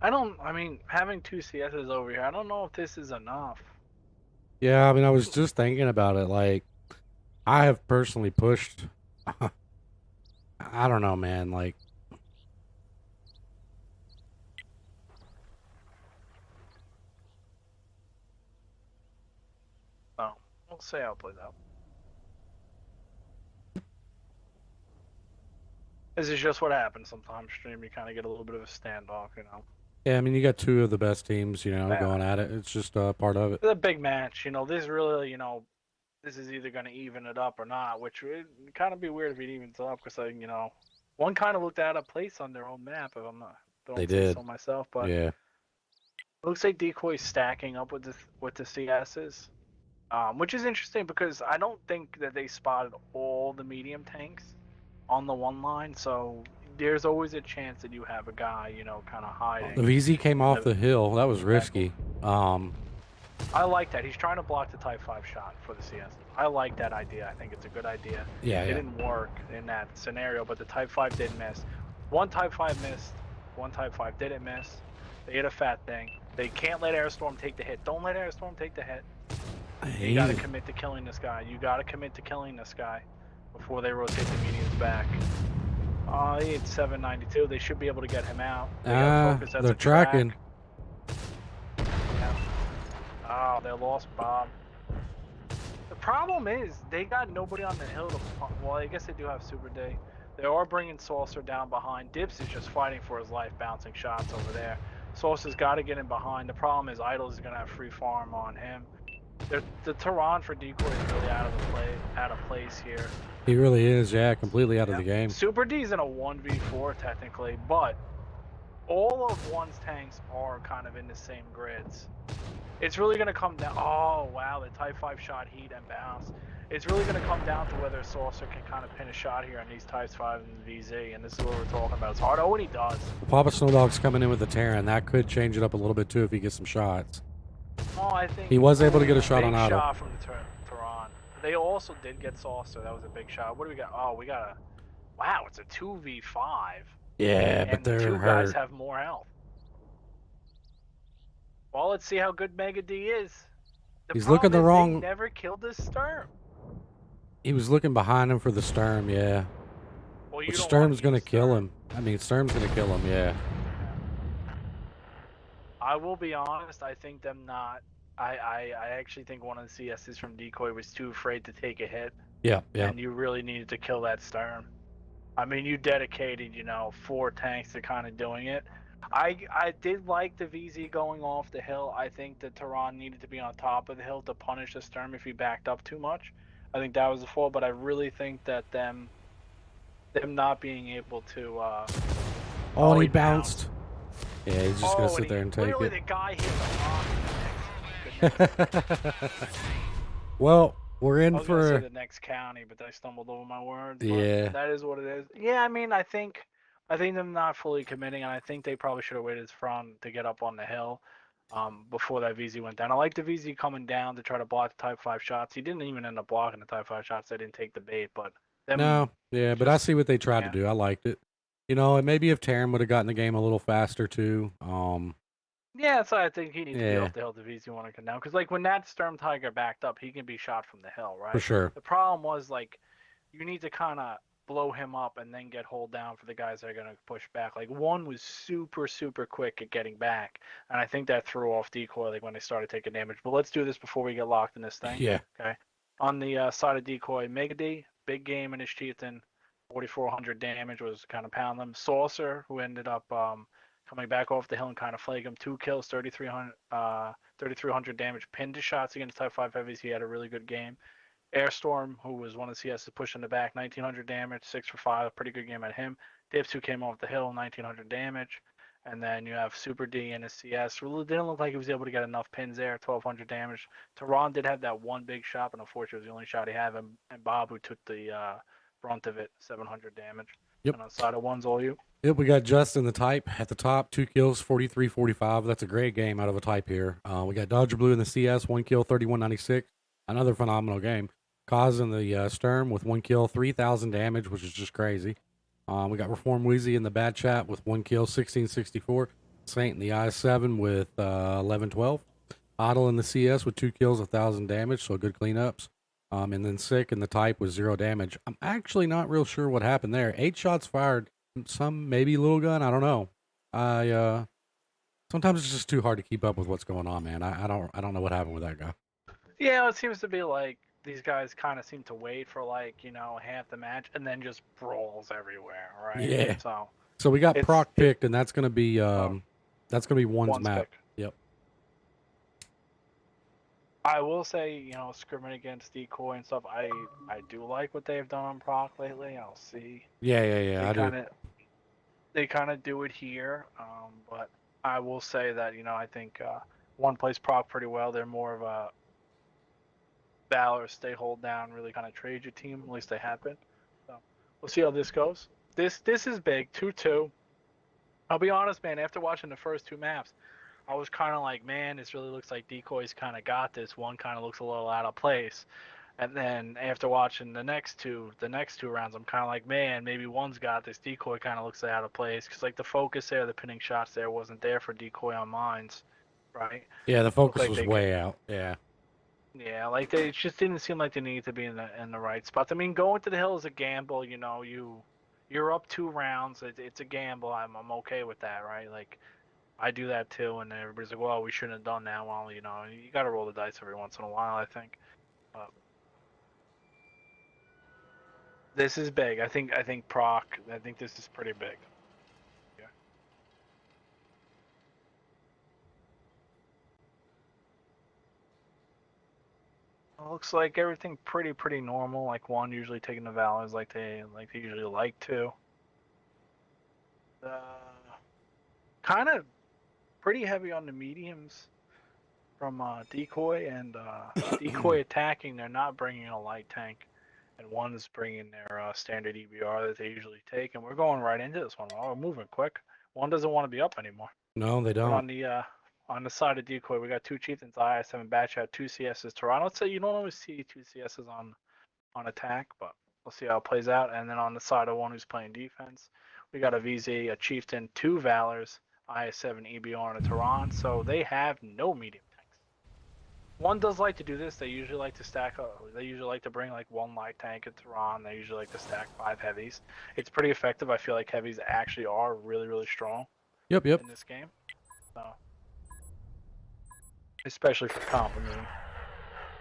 I mean, having 2 CSs over here, I don't know if this is enough. Yeah, I mean, I was just thinking about it. Like, I have personally pushed. I don't know, man. Like, oh, we'll see how it plays out. This is just what happens sometimes. Stream, you kind of get a little bit of a standoff, Yeah, I mean, you got 2 of the best teams, going at it. It's just part of it. It's a big match, This really, this is either going to even it up or not, which would kind of be weird if it evens it up because, one kind of looked out of place on their own map. If I'm not, don't say so myself, but yeah, it looks like DECOY's stacking up with the CSs, which is interesting because I don't think that they spotted all the medium tanks on the one line, so there's always a chance that you have a guy, kind of hiding. The VZ came off the hill. That was risky. I like that. He's trying to block the Type 5 shot for the CS. I like that idea. I think it's a good idea. Yeah, it didn't work in that scenario, but the Type 5 did miss. One Type 5 missed. One Type 5 didn't miss. They hit a fat thing. They can't let Airstorm take the hit. Don't let Airstorm take the hit. You got to commit to killing this guy. You got to commit to killing this guy before they rotate the mediums back. He hit 792. They should be able to get him out. They're tracking. Oh, they lost Bob. The problem is they got nobody on the hill to. Well, I guess they do have Super Day. They are bringing Saucer down behind. Dips is just fighting for his life, bouncing shots over there. Saucer's got to get in behind. The problem is Idol is gonna have free farm on him. The Tehran for Decoy is really out of place here. He really is, yeah, completely out of the game. Super D's in a 1v4 technically, but all of one's tanks are kind of in the same grids. It's really going to come down. Oh, wow, the Type 5 shot heat and bounce. It's really going to come down to whether Saucer can kind of pin a shot here on these Types 5 and VZ, and this is what we're talking about. It's hard. Oh, and he does. Papa Snowdog's coming in with the Terran. That could change it up a little bit, too, if he gets some shots. Oh, I think he was able to get a shot on Otto. Big shot from the Tehran. They also did get Saucer. That was a big shot. What do we got? Oh, we got a... Wow, it's a 2v5. Yeah, but they're the two hurt. guys have more health. Well, let's see how good Mega D is. He's looking the wrong. They never killed the Sturm. He was looking behind him for the Sturm, yeah. Well, but Sturm's gonna kill him. I mean, Sturm's gonna kill him, yeah. I will be honest. I think them not. I actually think one of the CSs from Decoy was too afraid to take a hit. Yeah. And you really needed to kill that Sturm. I mean, you dedicated, 4 tanks to kind of doing it. I did like the VZ going off the hill. I think the Tehran needed to be on top of the hill to punish the Sturm if he backed up too much. I think that was the fault, but I really think that them not being able to... oh, he bounced. Yeah, he's just going to sit there and take literally it. The guy hit the rock. Well, we're in I was for... gonna say the next county, but I stumbled over my words. Yeah. That is what it is. Yeah, I mean, I think them not fully committing, and I think they probably should have waited for him to get up on the hill before that VZ went down. I like the VZ coming down to try to block the Type 5 shots. He didn't even end up blocking the Type 5 shots. They didn't take the bait, but... No, yeah, but I see what they tried to do. I liked it. And maybe if Terran would have gotten the game a little faster, too. Yeah, so I think he needs to be off the hill to VZ want to come down. Because, when that Sturm Tiger backed up, he can be shot from the hill, right? For sure. The problem was, you need to kind of blow him up and then get hold down for the guys that are going to push back. One was super, super quick at getting back. And I think that threw off Decoy, when they started taking damage. But let's do this before we get locked in this thing. Yeah. Okay. On the side of Decoy, Mega D, big game in his Chieftain. 4,400 damage, was kind of pound them. Saucer, who ended up... coming back off the hill and kind of flag him. 2 kills, 3,300 damage. Pinned his shots against Type 5 heavies. He had a really good game. Airstorm, who was one of the CSs pushing the back, 1,900 damage, 6 for 5. Pretty good game at him. Dips, who came off the hill, 1,900 damage. And then you have Super D in his CS. Really didn't look like he was able to get enough pins there, 1,200 damage. Tehran did have that one big shot, but unfortunately it was the only shot he had. And Bob, who took the brunt of it, 700 damage. Yep. And on side of one's all you. Yep, we got Justin the Type at the top, 2 kills, 43-45. That's a great game out of a Type here. We got Dodger Blue in the CS, 1 kill, 31-96. Another phenomenal game. Kaz in the Sturm with 1 kill, 3,000 damage, which is just crazy. We got Reform Wheezy in the Bad Chat with 1 kill, 16-64. Saint in the I7 with 11-12. Otto in the CS with 2 kills, 1,000 damage, so good cleanups. And then Sick in the Type with 0 damage. I'm actually not real sure what happened there. 8 shots fired. Some maybe little gun. I don't know. Sometimes it's just too hard to keep up with what's going on, man. I don't know what happened with that guy. Yeah, it seems to be these guys kind of seem to wait for half the match and then just brawls everywhere, right? Yeah. So we got Proc picked, and that's gonna be one's map. Pick. Yep. I will say, scrimming against Decoy and stuff, I do like what they've done on Proc lately. I'll see. Yeah. I do. They kind of do it here, but I will say that I think one plays Proc pretty well. They're more of a Valor, stay hold down, really kind of trade your team. At least they have been. So we'll see how this goes. This is big, 2-2. I'll be honest, man. After watching the first 2 maps, I was kind of like, man, this really looks like Decoy's kind of got this. One kind of looks a little out of place. And then after watching the next two rounds, I'm kind of like, man, maybe one's got this. Decoy kind of looks out of place because the focus there, the pinning shots there wasn't there for Decoy on mines, right? Yeah, the focus was way out. Yeah. Yeah, they just didn't seem like they needed to be in the right spots. I mean, going to the hill is a gamble. You're up 2 rounds. It's a gamble. I'm okay with that, right? I do that too, and everybody's like, "Well, we shouldn't have done that." Well, you got to roll the dice every once in a while, I think. But this is big. I think Proc. I think this is pretty big. Yeah. It looks like everything pretty normal. Like one usually taking the Valors like they usually like to. Kind of pretty heavy on the mediums from Decoy and Decoy attacking. They're not bringing a light tank, and one is bringing their standard EBR that they usually take. And we're going right into this one. Oh, we're moving quick. One doesn't want to be up anymore. No, they But don't. on the side of Decoy, we got two Chieftains, IS7 batch out, two CSs. Toronto. Let's say you don't always see two CSs on attack, but we'll see how it plays out. And then on the side of one who's playing defense, we got a VZ, a Chieftain, two Valors, IS7 EBR, and a Tehran. So they have no medium tanks. One does like to do this. They usually like to stack up. They usually like to bring like one light tank at Tehran. They usually like to stack 5 heavies. It's pretty effective. I feel like heavies actually are really strong. Yep. In this game. So, especially for comp. I mean,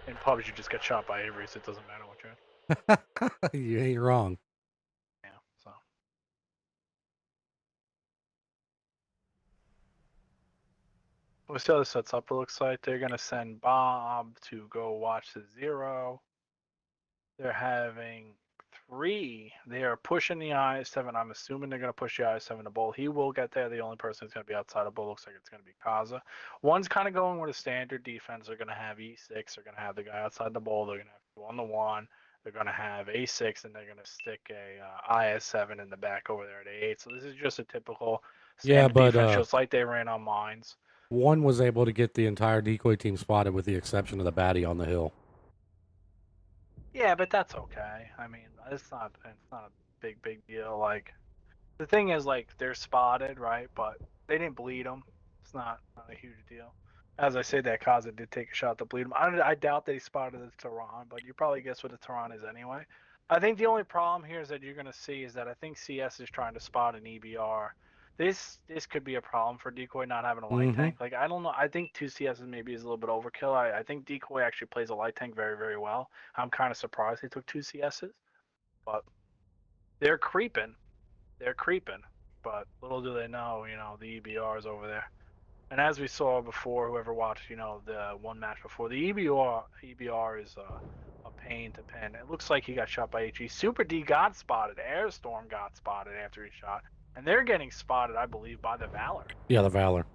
in pubs you just get shot by Avery, so it doesn't matter what you're in. You ain't wrong. Yeah. So. We'll see how this sets up. It looks like they're gonna send Bob to go watch the zero. They're having 3. They are pushing the IS7. I'm assuming they're gonna push the IS7 to bowl. He will get there. The only person who's gonna be outside of bowl looks like it's gonna be Kaza. One's kind of going with a standard defense. They're gonna have E6. They're gonna have the guy outside the bowl. They're gonna have 1-1. They're gonna have A6, and they're gonna stick a IS7 in the back over there at A8. So this is just a typical Yeah, standard but defense, just like they ran on mines. one was able to get the entire decoy team spotted with the exception of the baddie on the hill. Yeah, but that's okay. I mean, it's not a big deal. Like the thing is, like they're spotted, right? But they didn't bleed them. It's not a huge deal. As I say, that Kaza did take a shot to bleed him. I doubt that he spotted the Tehran, but you probably guess what the Tehran is anyway. I think the only problem here is that you're gonna see is that I think CS is trying to spot an EBR. This could be a problem for Decoy not having a light tank. Like I don't know. I think 2 CSs maybe is a little bit overkill. I think Decoy actually plays a light tank very well. I'm kind of surprised they took 2 CSs, but they're creeping. They're creeping. But little do they know, the EBR is over there. And as we saw before, whoever watched, the one match before, the EBR is a pain to pin. It looks like he got shot by HE. Super D got spotted. Airstorm got spotted after he shot. And they're getting spotted, I believe, by the Valor. Yeah, the Valor.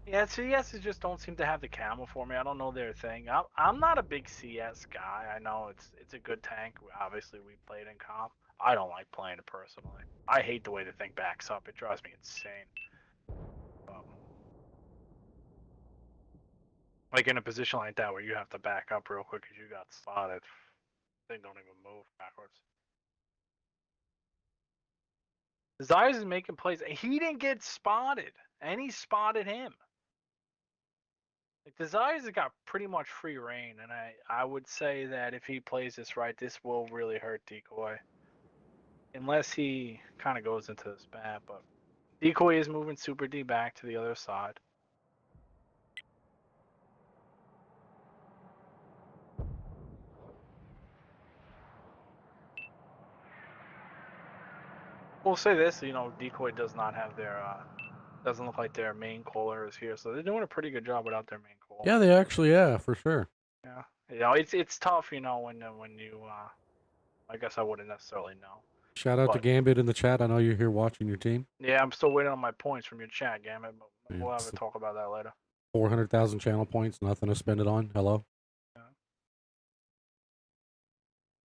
Yeah, CSs just don't seem to have the camo for me. I don't know their thing. I'm not a big CS guy. I know it's a good tank. Obviously, we played in comp. I don't like playing it personally. I hate the way the thing backs up. It drives me insane. Like in a position like that where you have to back up real quick because you got spotted. Thing don't even move backwards. Zayas is making plays. He didn't get spotted, and he spotted him. Like Desires has got pretty much free reign, and I would say that if he plays this right, this will really hurt Decoy. Unless he kind of goes into this bad, but Decoy is moving Super D back to the other side. We'll say this, Decoy does not have their, doesn't look like their main caller is here, so they're doing a pretty good job without their main caller. Yeah, they actually, for sure. Yeah, it's tough, when you, I guess I wouldn't necessarily know. Shout out to Gambit in the chat. I know you're here watching your team. Yeah, I'm still waiting on my points from your chat, Gambit, but we'll have a talk about that later. 400,000 channel points, nothing to spend it on. Hello? Yeah.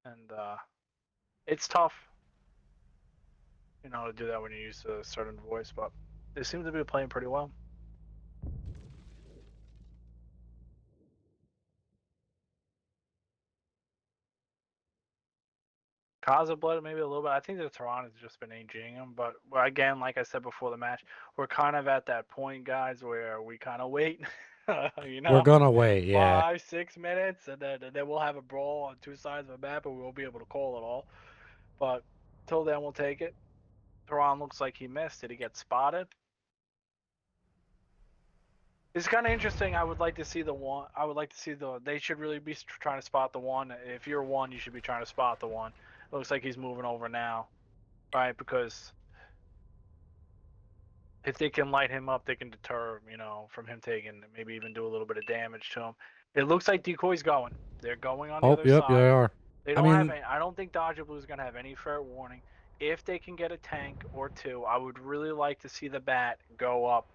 And it's tough, to do that when you use a certain voice, but they seem to be playing pretty well. Kaza blood maybe a little bit. I think the Tehran has just been AGing him, but again, like I said before the match, we're kind of at that point, guys, where we kind of wait. We're gonna wait, yeah. 5-6 minutes, and then we'll have a brawl on two sides of the map, and we won't be able to call it all. But till then, we'll take it. Tehran looks like he missed. Did he get spotted? It's kind of interesting. I would like to see the one. I would like to see the. They should really be trying to spot the one. If you're one, you should be trying to spot the one. It looks like he's moving over now, right? Because if they can light him up, they can deter, from him taking, maybe even do a little bit of damage to him. It looks like Decoy's going. They're going on the Oh, other yep, they side. are. They I don't have mean, any. I don't think Dodger Blue's gonna have any fair warning. If they can get a tank or two, I would really like to see the bat go up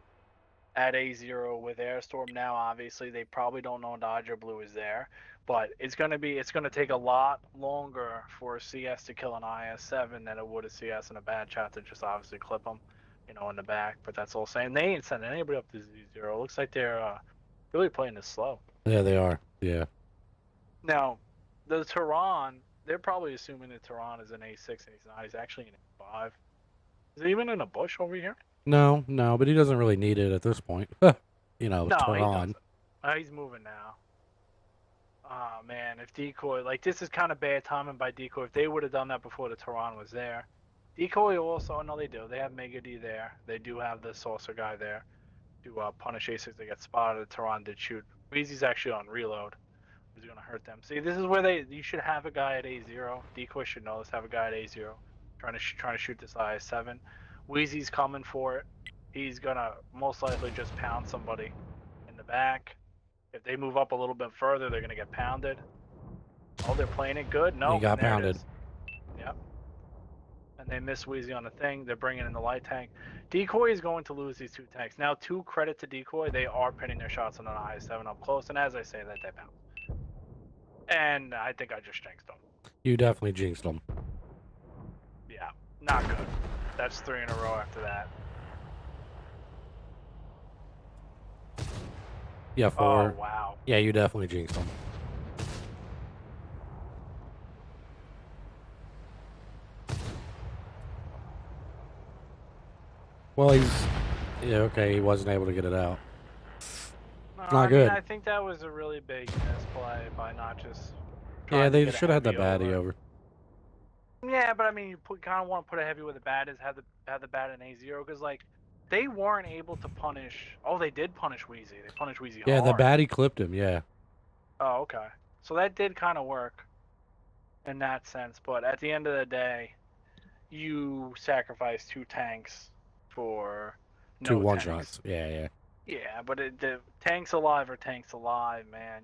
at A0 with Airstorm now. Obviously, they probably don't know Dodger Blue is there, but it's gonna take a lot longer for a CS to kill an IS7 than it would a CS and a bad shot to just obviously clip them, in the back. But that's all saying. They ain't sending anybody up to Z0. Looks like they're really playing this slow. yeah, they are. Yeah. Now, the Tehran, they're probably assuming that Tehran is an A6 and he's not. He's actually an A5. Is he even in a bush over here? No, but he doesn't really need it at this point. No, he Tehran. doesn't. He's moving now. Oh man, if Decoy, like, this is kind of bad timing by Decoy. If they would have done that before the Tehran was there. Decoy also, no, they do. They have Mega D there. They do have the Saucer guy there to punish A6 that get spotted. Tehran did shoot. Weezy's actually on reload. Is going to hurt them. See, this is where you should have a guy at A0. Decoy should know this. Have a guy at A0 trying to shoot this IS7. Wheezy's coming for it. He's gonna most likely just pound somebody in the back. If they move up a little bit further, they're gonna get pounded. Oh, they're playing it good. No, He got there pounded. It is. Yep. And they miss Wheezy on the thing. They're bringing in the light tank. Decoy is going to lose these two tanks. Now, to credit to Decoy, they are pinning their shots on an IS7 up close, and as I say that, they pound. And I think I just jinxed them. You definitely jinxed them. Yeah, not good. That's 3 in a row after that. Yeah, 4. Oh, wow. Yeah, you definitely jinxed them. Well, yeah, okay, he wasn't able to get it out. Not good. I think that was a really big misplay by not just. Yeah, they should have had the baddie over. Yeah, but I mean, you kind of want to put a heavy where the bat is, have the bat in A0, because like they weren't able to punish. Oh, they did punish Wheezy. They punished Wheezy hard. Yeah, the baddie clipped him. Yeah. Oh, okay. So that did kind of work in that sense, but at the end of the day, you sacrifice 2 tanks for no 2 tanks. one-shots. Yeah. Yeah, but the tanks alive are tanks alive, man.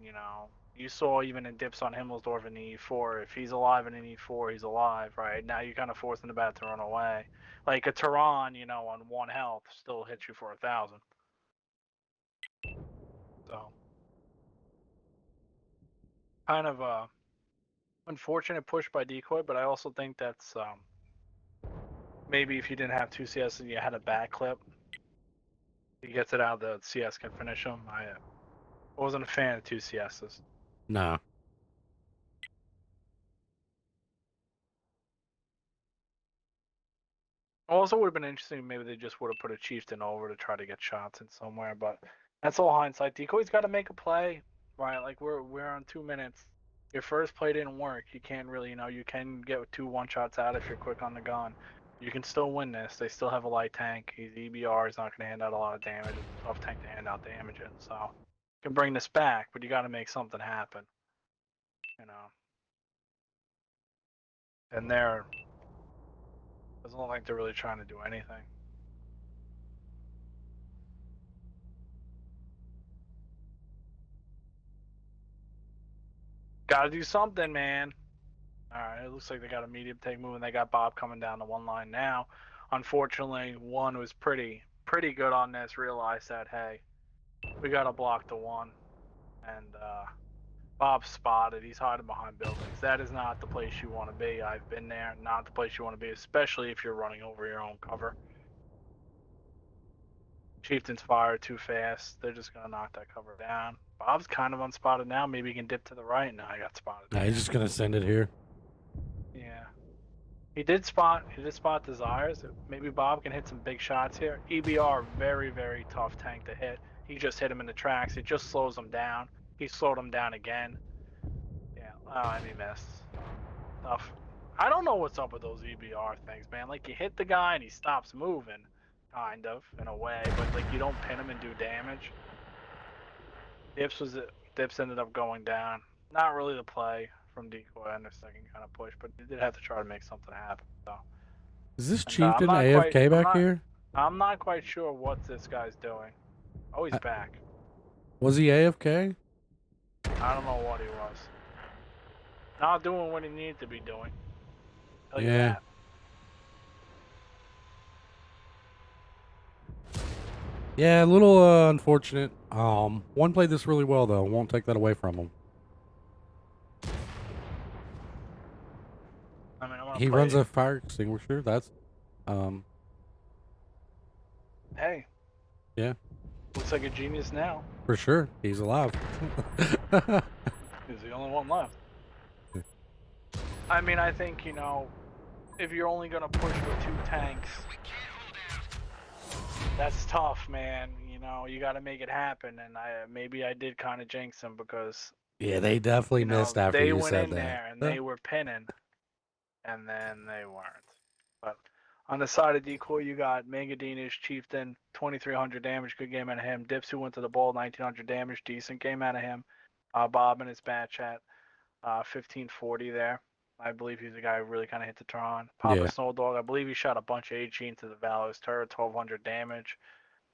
You saw even in dips on Himmelsdorf in the E4, if he's alive in an E4, he's alive, right? Now you're kind of forcing the bat to run away. Like a Tehran, on 1 health still hits you for 1,000. So, kind of a unfortunate push by Decoy, but I also think that's maybe if you didn't have 2 CS and you had a back clip, he gets it out, the CS can finish him. I wasn't a fan of 2 CSs. No. Also, would have been interesting. Maybe they just would have put a chieftain over to try to get shots in somewhere. But that's all hindsight. Decoy's got to make a play, right? Like we're on 2 minutes. Your first play didn't work. You can't really, you can get 2 one-shots out if you're quick on the gun. You can still win this. They still have a light tank. He's EBR. He's not going to hand out a lot of damage. It's a tough tank to hand out damage in. So you can bring this back, but you got to make something happen. And doesn't look like they're really trying to do anything. Gotta do something, man. Alright, it looks like they got a medium tank moving. They got Bob coming down the 1 line now. Unfortunately, 1 was pretty good on this. Realized that, hey, we gotta block the 1. And Bob's spotted. He's hiding behind buildings. That is not the place you want to be. I've been there. Not the place you want to be, especially if you're running over your own cover. Chieftain's fired too fast. They're just gonna knock that cover down. Bob's kind of unspotted now. Maybe he can dip to the right. Now he got spotted. Nah, he's just gonna send it here. Yeah. He did spot Desires. Maybe Bob can hit some big shots here. EBR, very, very tough tank to hit. He just hit him in the tracks. It just slows him down. He slowed him down again. Yeah. Oh, and he missed. Tough. I don't know what's up with those EBR things, man. Like, you hit the guy and he stops moving, kind of, in a way, but like you don't pin him and do damage. Dips ended up going down. Not really the play from DECOY on the second kind of push, but they did have to try to make something happen. So, Is this and I'm Chieftain not quite, AFK back here? I'm not quite sure what this guy's doing. Oh, he's back. Was he AFK? I don't know what he was. Not doing what he needed to be doing. Tell you Yeah. that. Yeah, a little unfortunate. One played this really well though. Won't take that away from him. I mean, He runs a fire extinguisher. That's Hey. Yeah. Looks like a genius now. For sure. He's alive. He's the only one left. I mean, I think, you know, if you're only going to push with 2 tanks, that's tough, man. You know, you got to make it happen. And maybe I did kind of jinx him because... Yeah, they definitely missed after you said that. They went in there and they were pinning, and then they weren't. But on the side of DECOY, you got Mangadina's Chieftain, 2,300 damage, good game out of him. Dips, who went to the ball, 1,900 damage, decent game out of him. Bob and his bat chat, 1,540 there. I believe he's the guy who really kind of hit the Tron. Papa Snow Dog, I believe he shot a bunch of HE into the Valor's turret, 1,200 damage.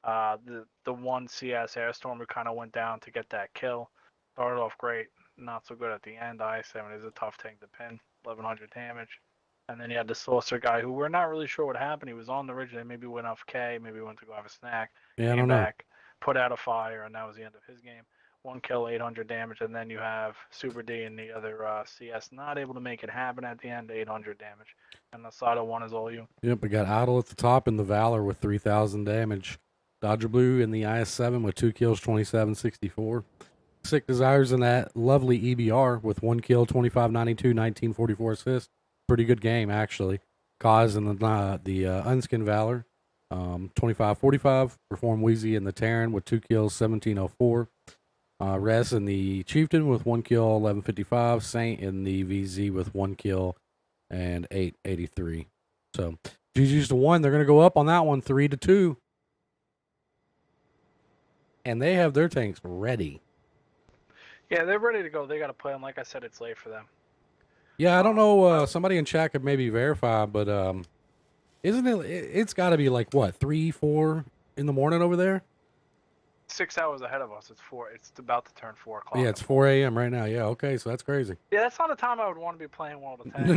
The one CS Airstorm who kind of went down to get that kill. Started off great, not so good at the end. I7 is a tough tank to pin, 1,100 damage. And then you had the Saucer guy who we're not really sure what happened. He was on the ridge, maybe went off K, maybe went to go have a snack. Yeah, came back, put out a fire, and that was the end of his game. 1 kill, 800 damage, and then you have Super D and the other CS not able to make it happen at the end, 800 damage. And the side of 1 is all you. Yep, we got Idle at the top in the Valor with 3,000 damage. Dodger Blue in the IS-7 with 2 kills, 2764. Sick Desires in that lovely EBR with 1 kill, 2592, 1944 assist. Pretty good game, actually. Kaz in the Unskin Valor, 2545. Perform Wheezy in the Terran with 2 kills, 1704. Res in the Chieftain with 1 kill, 1155. Saint in the VZ with 1 kill and 883. So GG's to 1. They're going to go up on that one, 3-2. And they have their tanks ready. Yeah, they're ready to go. They got to play them. Like I said, it's late for them. Yeah, I don't know. Somebody in chat could maybe verify, but isn't it? It's got to be like what, 3, 4 in the morning over there? 6 hours ahead of us. It's 4. It's about to turn 4 o'clock. Yeah, it's 4 a.m. right now. Yeah, okay, so that's crazy. Yeah, that's not a time I would want to be playing World of Tanks.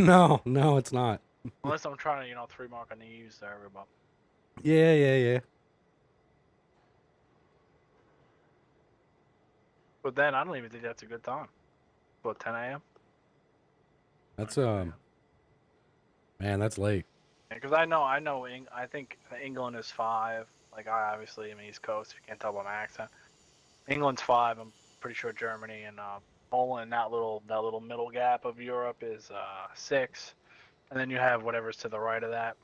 No, it's not. Unless I'm trying to, 3 mark on the U's there, everybody. Yeah. But then I don't even think that's a good time. What, 10 a.m.? That's man, that's late. Because I think England is 5. Like, I obviously am East Coast. If you can't tell by my accent. England's 5. I'm pretty sure Germany and Poland, that little middle gap of Europe is 6. And then you have whatever's to the right of that.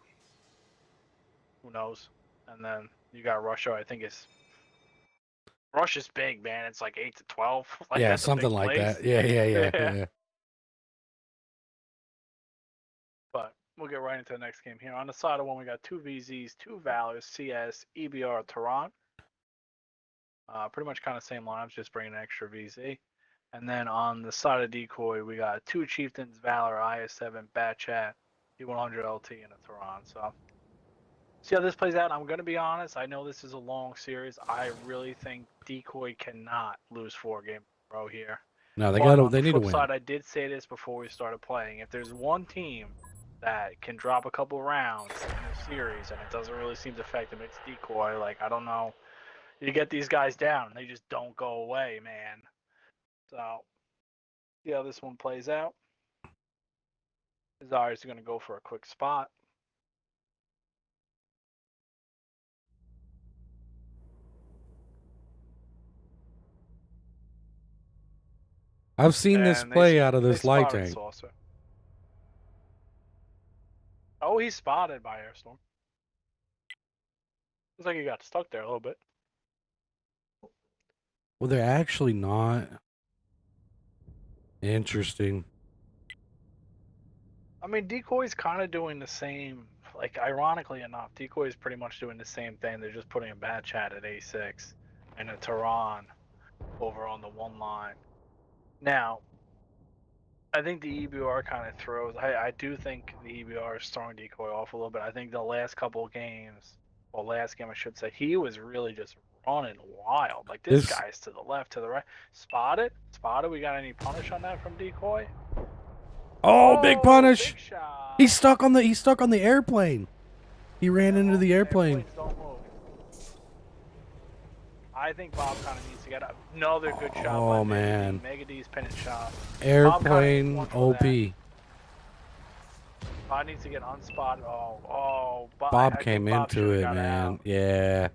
Who knows? And then you got Russia. I think Russia's big, man. It's like 8 to 12. Like, yeah, something like that. Yeah. But we'll get right into the next game here. On the side of 1, we got 2 VZs, 2 Valors, CS, EBR, Tehran. Pretty much kind of same lineups, just bringing an extra VZ. And then on the side of DECOY, we got 2 Chieftains, Valor, IS-7, Bat Chat, D100 LT, and a Tehran. So, see how this plays out. I'm going to be honest. I know this is a long series. I really think DECOY cannot lose 4 games in a row here. No, they need to win. Side, I did say this before we started playing. If there's one team that can drop a couple rounds in a series and it doesn't really seem to affect them, it's DECOY. Like, I don't know. You get these guys down and they just don't go away, man. So, see how this one plays out. Desires are going to go for a quick spot. I've seen this play out of this light tank. Saucer. Oh, he's spotted by Airstorm. Looks like he got stuck there a little bit. Well, they're actually not. Interesting. I mean, DECOY's kind of doing the same. Like, ironically enough, DECOY is pretty much doing the same thing. They're just putting a Bat Chat at A6 and a Tehran over on the one line. Now, I think the EBR kind of throws. I do think the EBR is throwing Decoy off a little bit. I think the last couple of games, well, last game I should say, he was really just running wild. Like this guy's to the left, to the right. Spotted. We got any punish on that from Decoy? Oh, big punish! Big shot. He's stuck on the airplane. He ran into the airplane. Airplanes don't move. I think Bob kind of needs to get up. Another good shot. Oh man, Mega D's pennant shot. Airplane OP. Bob needs to get unspotted. Bob came into it, man. Out. Yeah.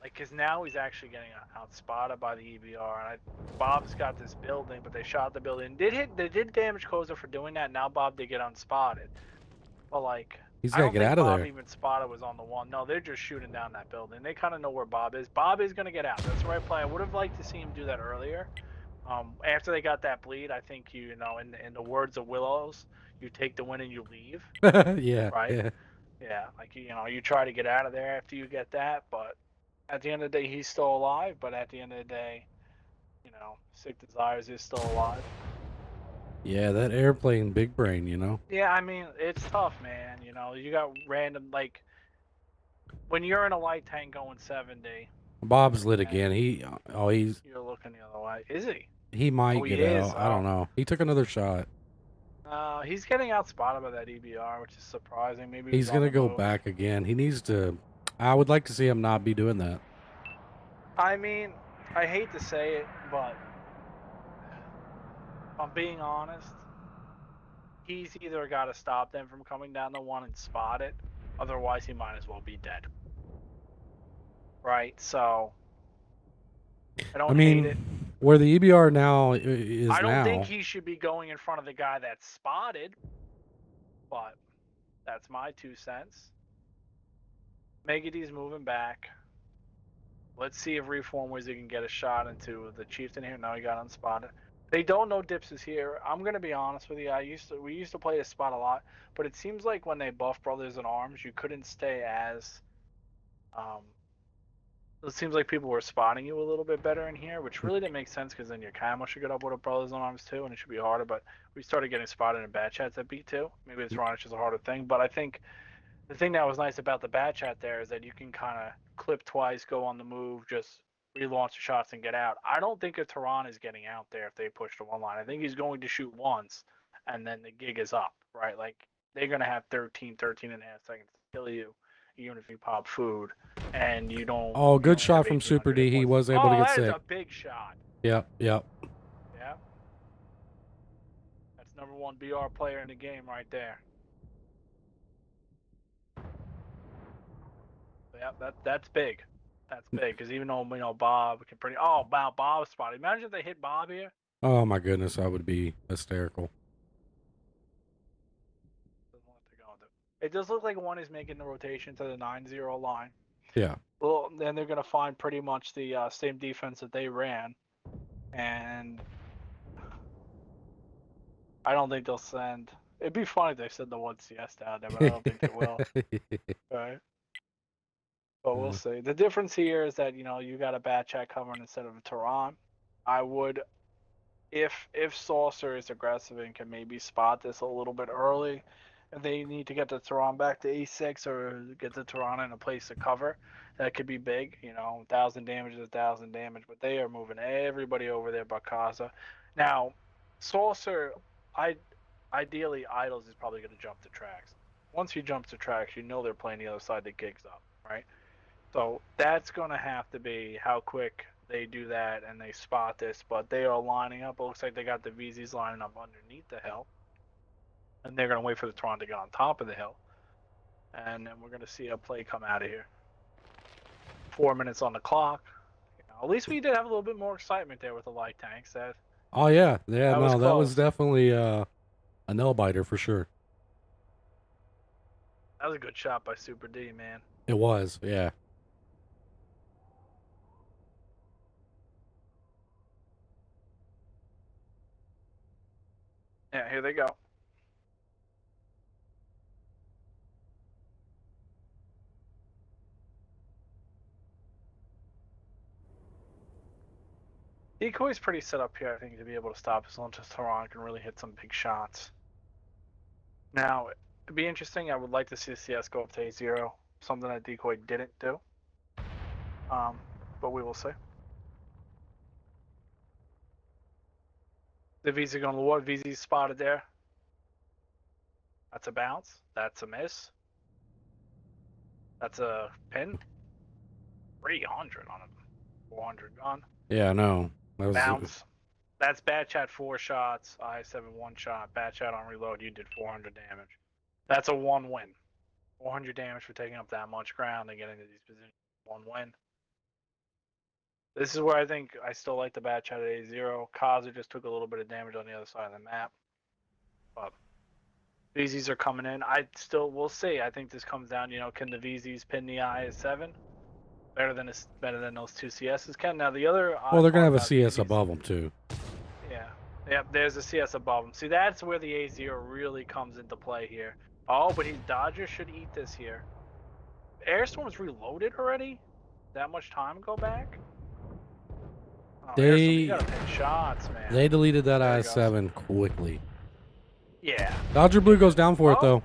Like, cause now he's actually getting outspotted by the EBR. And Bob's got this building, but they shot the building. They did damage Koza for doing that. Now Bob did get unspotted. But like, he's gotta get out of there. Bob even spotted was on the one. No, they're just shooting down that building. They kind of know where Bob is. Bob is gonna get out. That's the right play. I would have liked to see him do that earlier. After they got that bleed, I think in the words of Willows, you take the win and you leave. Yeah. Right. Yeah. Like you try to get out of there after you get that, but at the end of the day, he's still alive. But at the end of the day, Sick Desires is still alive. Yeah, that airplane, big brain, Yeah, I mean, it's tough, man. You got random, like, when you're in a light tank going 70. Bob's lit again. You're looking the other way. Is he? He might get out. I don't know. He took another shot. He's getting outspotted by that EBR, which is surprising. Maybe he's gonna go back again. He needs to. I would like to see him not be doing that. I mean, I hate to say it, but if I'm being honest, he's either got to stop them from coming down the one and spot it, otherwise he might as well be dead. Right? So, I mean, hate it. Where the EBR now is I don't think he should be going in front of the guy that's spotted, but that's my 2 cents. Megady's moving back. Let's see if Reform Wizard can get a shot into the Chieftain here. No, he got unspotted. They don't know Dips is here. I'm gonna be honest with you. We used to play this spot a lot, but it seems like when they buff Brothers in Arms, you couldn't stay as. It seems like people were spotting you a little bit better in here, which really didn't make sense because then your camo should get up with a Brothers in Arms too, and it should be harder. But we started getting spotted in bad chats at B2. Maybe it's wrong. It's just a harder thing. But I think the thing that was nice about the bad chat there is that you can kind of clip twice, go on the move, just relaunch the shots and get out. I don't think a Tehran is getting out there if they push the one line. I think he's going to shoot once, and then the gig is up, right? Like, they're going to have 13 and a half seconds to kill you, even if you pop food, and you don't... Oh, good shot from Super D. He was able to get sick. Oh, that's a big shot. Yep. Yeah. That's number one BR player in the game right there. Yeah, that's big. That's big because even though Bob can pretty. Oh, wow, Bob's spot. Imagine if they hit Bob here. Oh my goodness, I would be hysterical. It does look like one is making the rotation to the 9-0 line. Yeah. Well, then they're gonna find pretty much the same defense that they ran, and I don't think they'll send. It'd be funny if they send the one CS down there, but I don't think they will. Right. But we'll see. The difference here is that you got a bad chat covering instead of a Tehran. I would, if Saucer is aggressive and can maybe spot this a little bit early, if they need to get the Tehran back to A6 or get the Tehran in a place to cover, that could be big. 1,000 damage is 1,000 damage, but they are moving everybody over there but Kaza. Now, Saucer, ideally Idols is probably going to jump the tracks. Once he jumps the tracks, they're playing the other side that gigs up, right? So that's going to have to be how quick they do that and they spot this. But they are lining up. It looks like they got the VZs lining up underneath the hill. And they're going to wait for the Tron to get on top of the hill. And then we're going to see a play come out of here. 4 minutes on the clock. At least we did have a little bit more excitement there with the light tanks. Oh, yeah. That was definitely a nail-biter for sure. That was a good shot by Super D, man. It was, yeah. Yeah, here they go. Decoy's pretty set up here, I think, to be able to stop as long as Tehran can really hit some big shots. Now, it'd be interesting. I would like to see the CS go up to A0, something that Decoy didn't do. But we will see. The VZ going to what? VZ spotted there. That's a bounce. That's a miss. That's a pin. 300 on him. 400 gone. Yeah, I know. That was Bounce. That's Bad Chat 4 shots. I7 1 shot. Bad Chat on reload. You did 400 damage. That's a 1 win. 400 damage for taking up that much ground and getting to these positions. 1 win. This is where I think I still like the Bad Chat at A0. Kaza just took a little bit of damage on the other side of the map. But VZs are coming in. We'll see. I think this comes down, can the VZs pin the IS7? Better than those two CSs can. Now the other. well, they're gonna have a CS above them too. Yeah. There's a CS above them. See, that's where the A0 really comes into play here. Oh, but Dodger should eat this here. Airstorm's reloaded already. That much time go back. Oh, you gotta pick shots, man. They deleted that IS7 quickly. Yeah. Dodger Blue goes down for it though.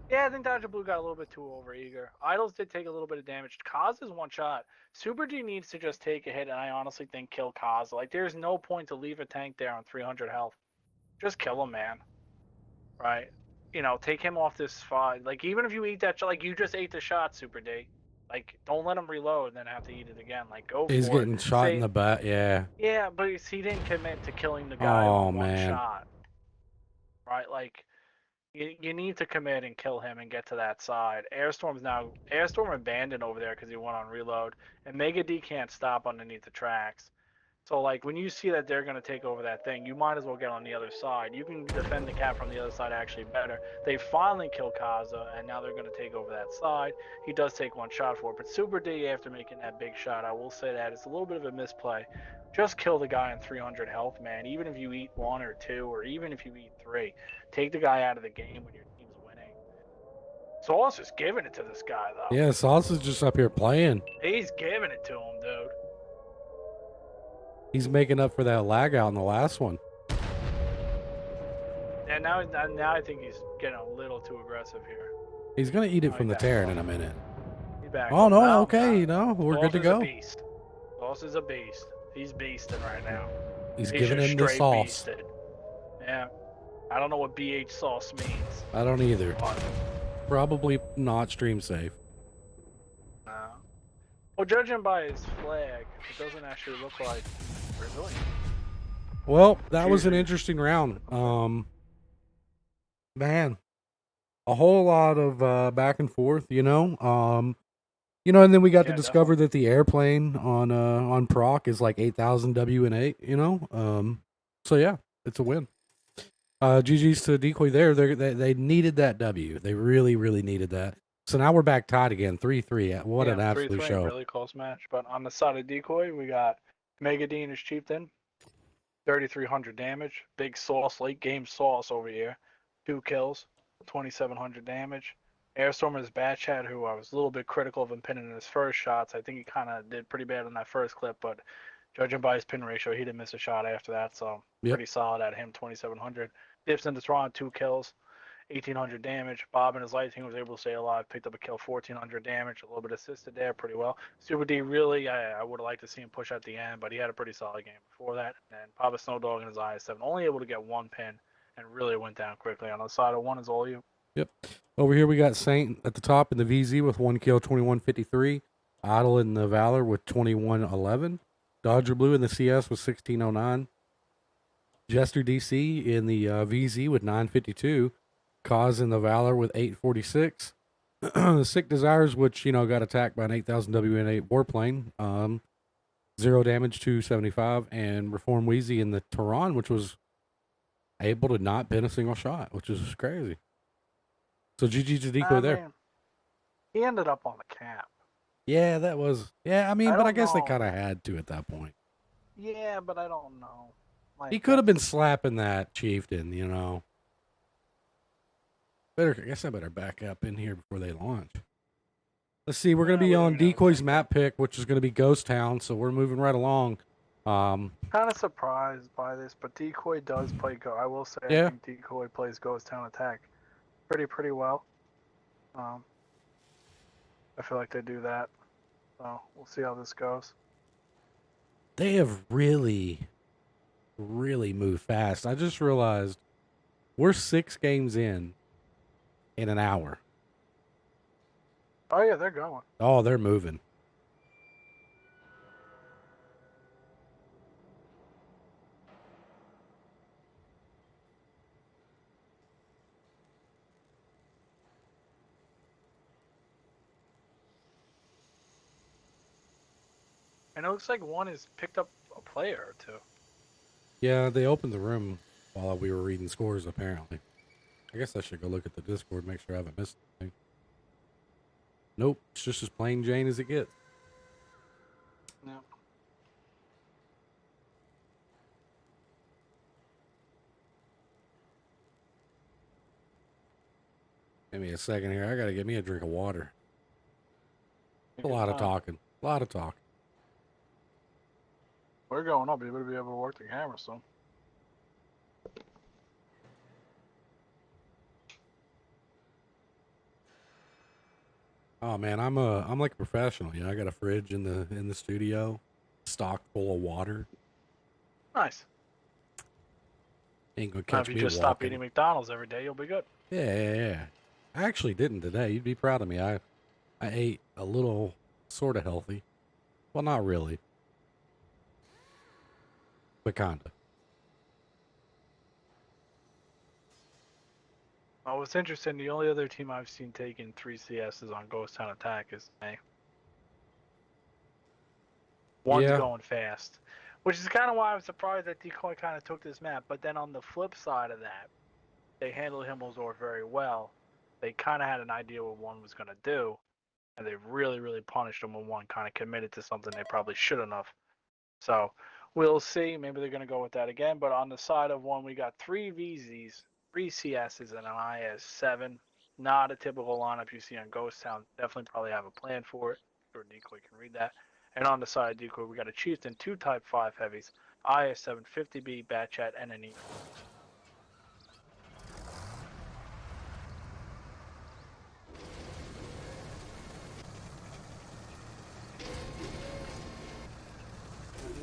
Yeah, I think Dodger Blue got a little bit too overeager. Idols did take a little bit of damage. Kaz is one shot. Super G needs to just take a hit, and I honestly think kill Kaz. Like, there's no point to leave a tank there on 300 health. Just kill him, man. Right? Take him off this spot. Like, even if you eat that shot, like, you just ate the shot, Super D. Like, don't let him reload and then have to eat it again. Like, go for it. He's getting shot in the back, yeah. Yeah, but he didn't commit to killing the guy on one shot. Right? Like, you need to commit and kill him and get to that side. Airstorm abandoned over there because he went on reload, and Mega D can't stop underneath the tracks. So, like, when you see that they're going to take over that thing, you might as well get on the other side. You can defend the cap from the other side actually better. They finally kill Kaza, and now they're going to take over that side. He does take one shot for it, but Super D, after making that big shot, I will say that it's a little bit of a misplay. Just kill the guy on 300 health, man. Even if you eat 1 or 2, or even if you eat 3, take the guy out of the game when your team's winning. Sauce is giving it to this guy, though. Yeah, Sauce is just up here playing. He's giving it to him, dude. He's making up for that lag out in the last one. And now I think he's getting a little too aggressive here. He's going to eat it from the Terran in a minute. He's back. Oh, no, okay, no, we're good to go. Sauce is a beast. He's beasting right now. He's giving him the sauce. Beasted. Yeah. I don't know what BH sauce means. I don't either. Probably not stream safe. No. Well, judging by his flag, it doesn't actually look like Brazilian. Well, that was an interesting round. Man, a whole lot of back and forth, and then we got to discover that the airplane on Proc is like 8,000 W and 8, so yeah, it's a win. GG's to Decoy there. They needed that W. They really, really needed that. So now we're back tied again, 3-3. What an absolute show. Really close match. But on the side of Decoy, we got Mega Dean as Chieftain, 3,300 damage. Big Sauce, late game Sauce over here. 2 kills, 2,700 damage. Airstorm is Bad Chat, who I was a little bit critical of him pinning in his first shots. I think he kind of did pretty bad on that first clip, but judging by his pin ratio, he didn't miss a shot after that, so pretty solid at him, 2,700. Dips into Tron, 2 kills, 1,800 damage. Bob and his light team was able to stay alive, picked up a kill, 1,400 damage, a little bit assisted there, pretty well. Super D really, I would have liked to see him push at the end, but he had a pretty solid game before that. And Papa Snowdog and his IS7 only able to get 1 pin and really went down quickly. On the side of 1 is all you. Yep. Over here we got Saint at the top in the VZ with 1 kill, 2153. Idle in the Valor with 2111. Dodger Blue in the CS with 1609. Jester DC in the VZ with 952. Cause in the Valor with 846. Sick Desires, which, got attacked by an 8,000 WN8 warplane. 0 damage, 275. And Reform Wheezy in the Tehran, which was able to not pin a single shot, which is crazy. So GG to Decoy there. Man. He ended up on the cap. Yeah, that was... Yeah, but I guess they kind of had to at that point. Yeah, but I don't know. Like, he could have been slapping that Chieftain, I guess I better back up in here before they launch. Let's see, we're going to be on Decoy's map pick, which is going to be Ghost Town, so we're moving right along. Um, Kind of surprised by this, but DECOY does play go. I will say, Yeah. I think DECOY plays Ghost Town Attack pretty well. I feel like they do that. So we'll see how this goes. they have really moved fast. I just realized we're 6 games in an hour. Oh yeah, they're going. Oh, they're moving. And it looks like one has picked up a player or two. Yeah, they opened the room while we were reading scores, apparently. I guess I should go look at the Discord, make sure I haven't missed anything. Nope, it's just as plain Jane as it gets. Yeah. Give me a second here. I gotta get me a drink of water. A lot of talking. A lot of talking. We're going up. You better be able to work the camera soon. Oh man, I'm like a professional. You know, I got a fridge in the studio, stocked full of water. Nice. Ain't gonna Now, catch if me you just walking. stop eating McDonald's every day, you'll be good. Yeah. I actually didn't today. You'd be proud of me. I ate a little sort of healthy. Well, not really. But kinda. Oh, what's interesting, the only other team I've seen taking 3 CSs on Ghost Town Attack is me. One's going fast. Which is kind of why I'm surprised that DECOY kind of took this map. But then on the flip side of that, they handled Himmelsdorf very well. They kind of had an idea what one was going to do. And they really punished them when one kind of committed to something they probably shouldn't have. So we'll see. Maybe they're going to go with that again. But on the side of one, we got 3 VZs, 3 CSs, and an IS-7. Not a typical lineup you see on Ghost Town. Definitely probably have a plan for it. Or DECOY can read that. And on the side of DECOY, we got a Chieftain, 2 Type 5 heavies, IS-7, 50B, Bat Chat, and an E.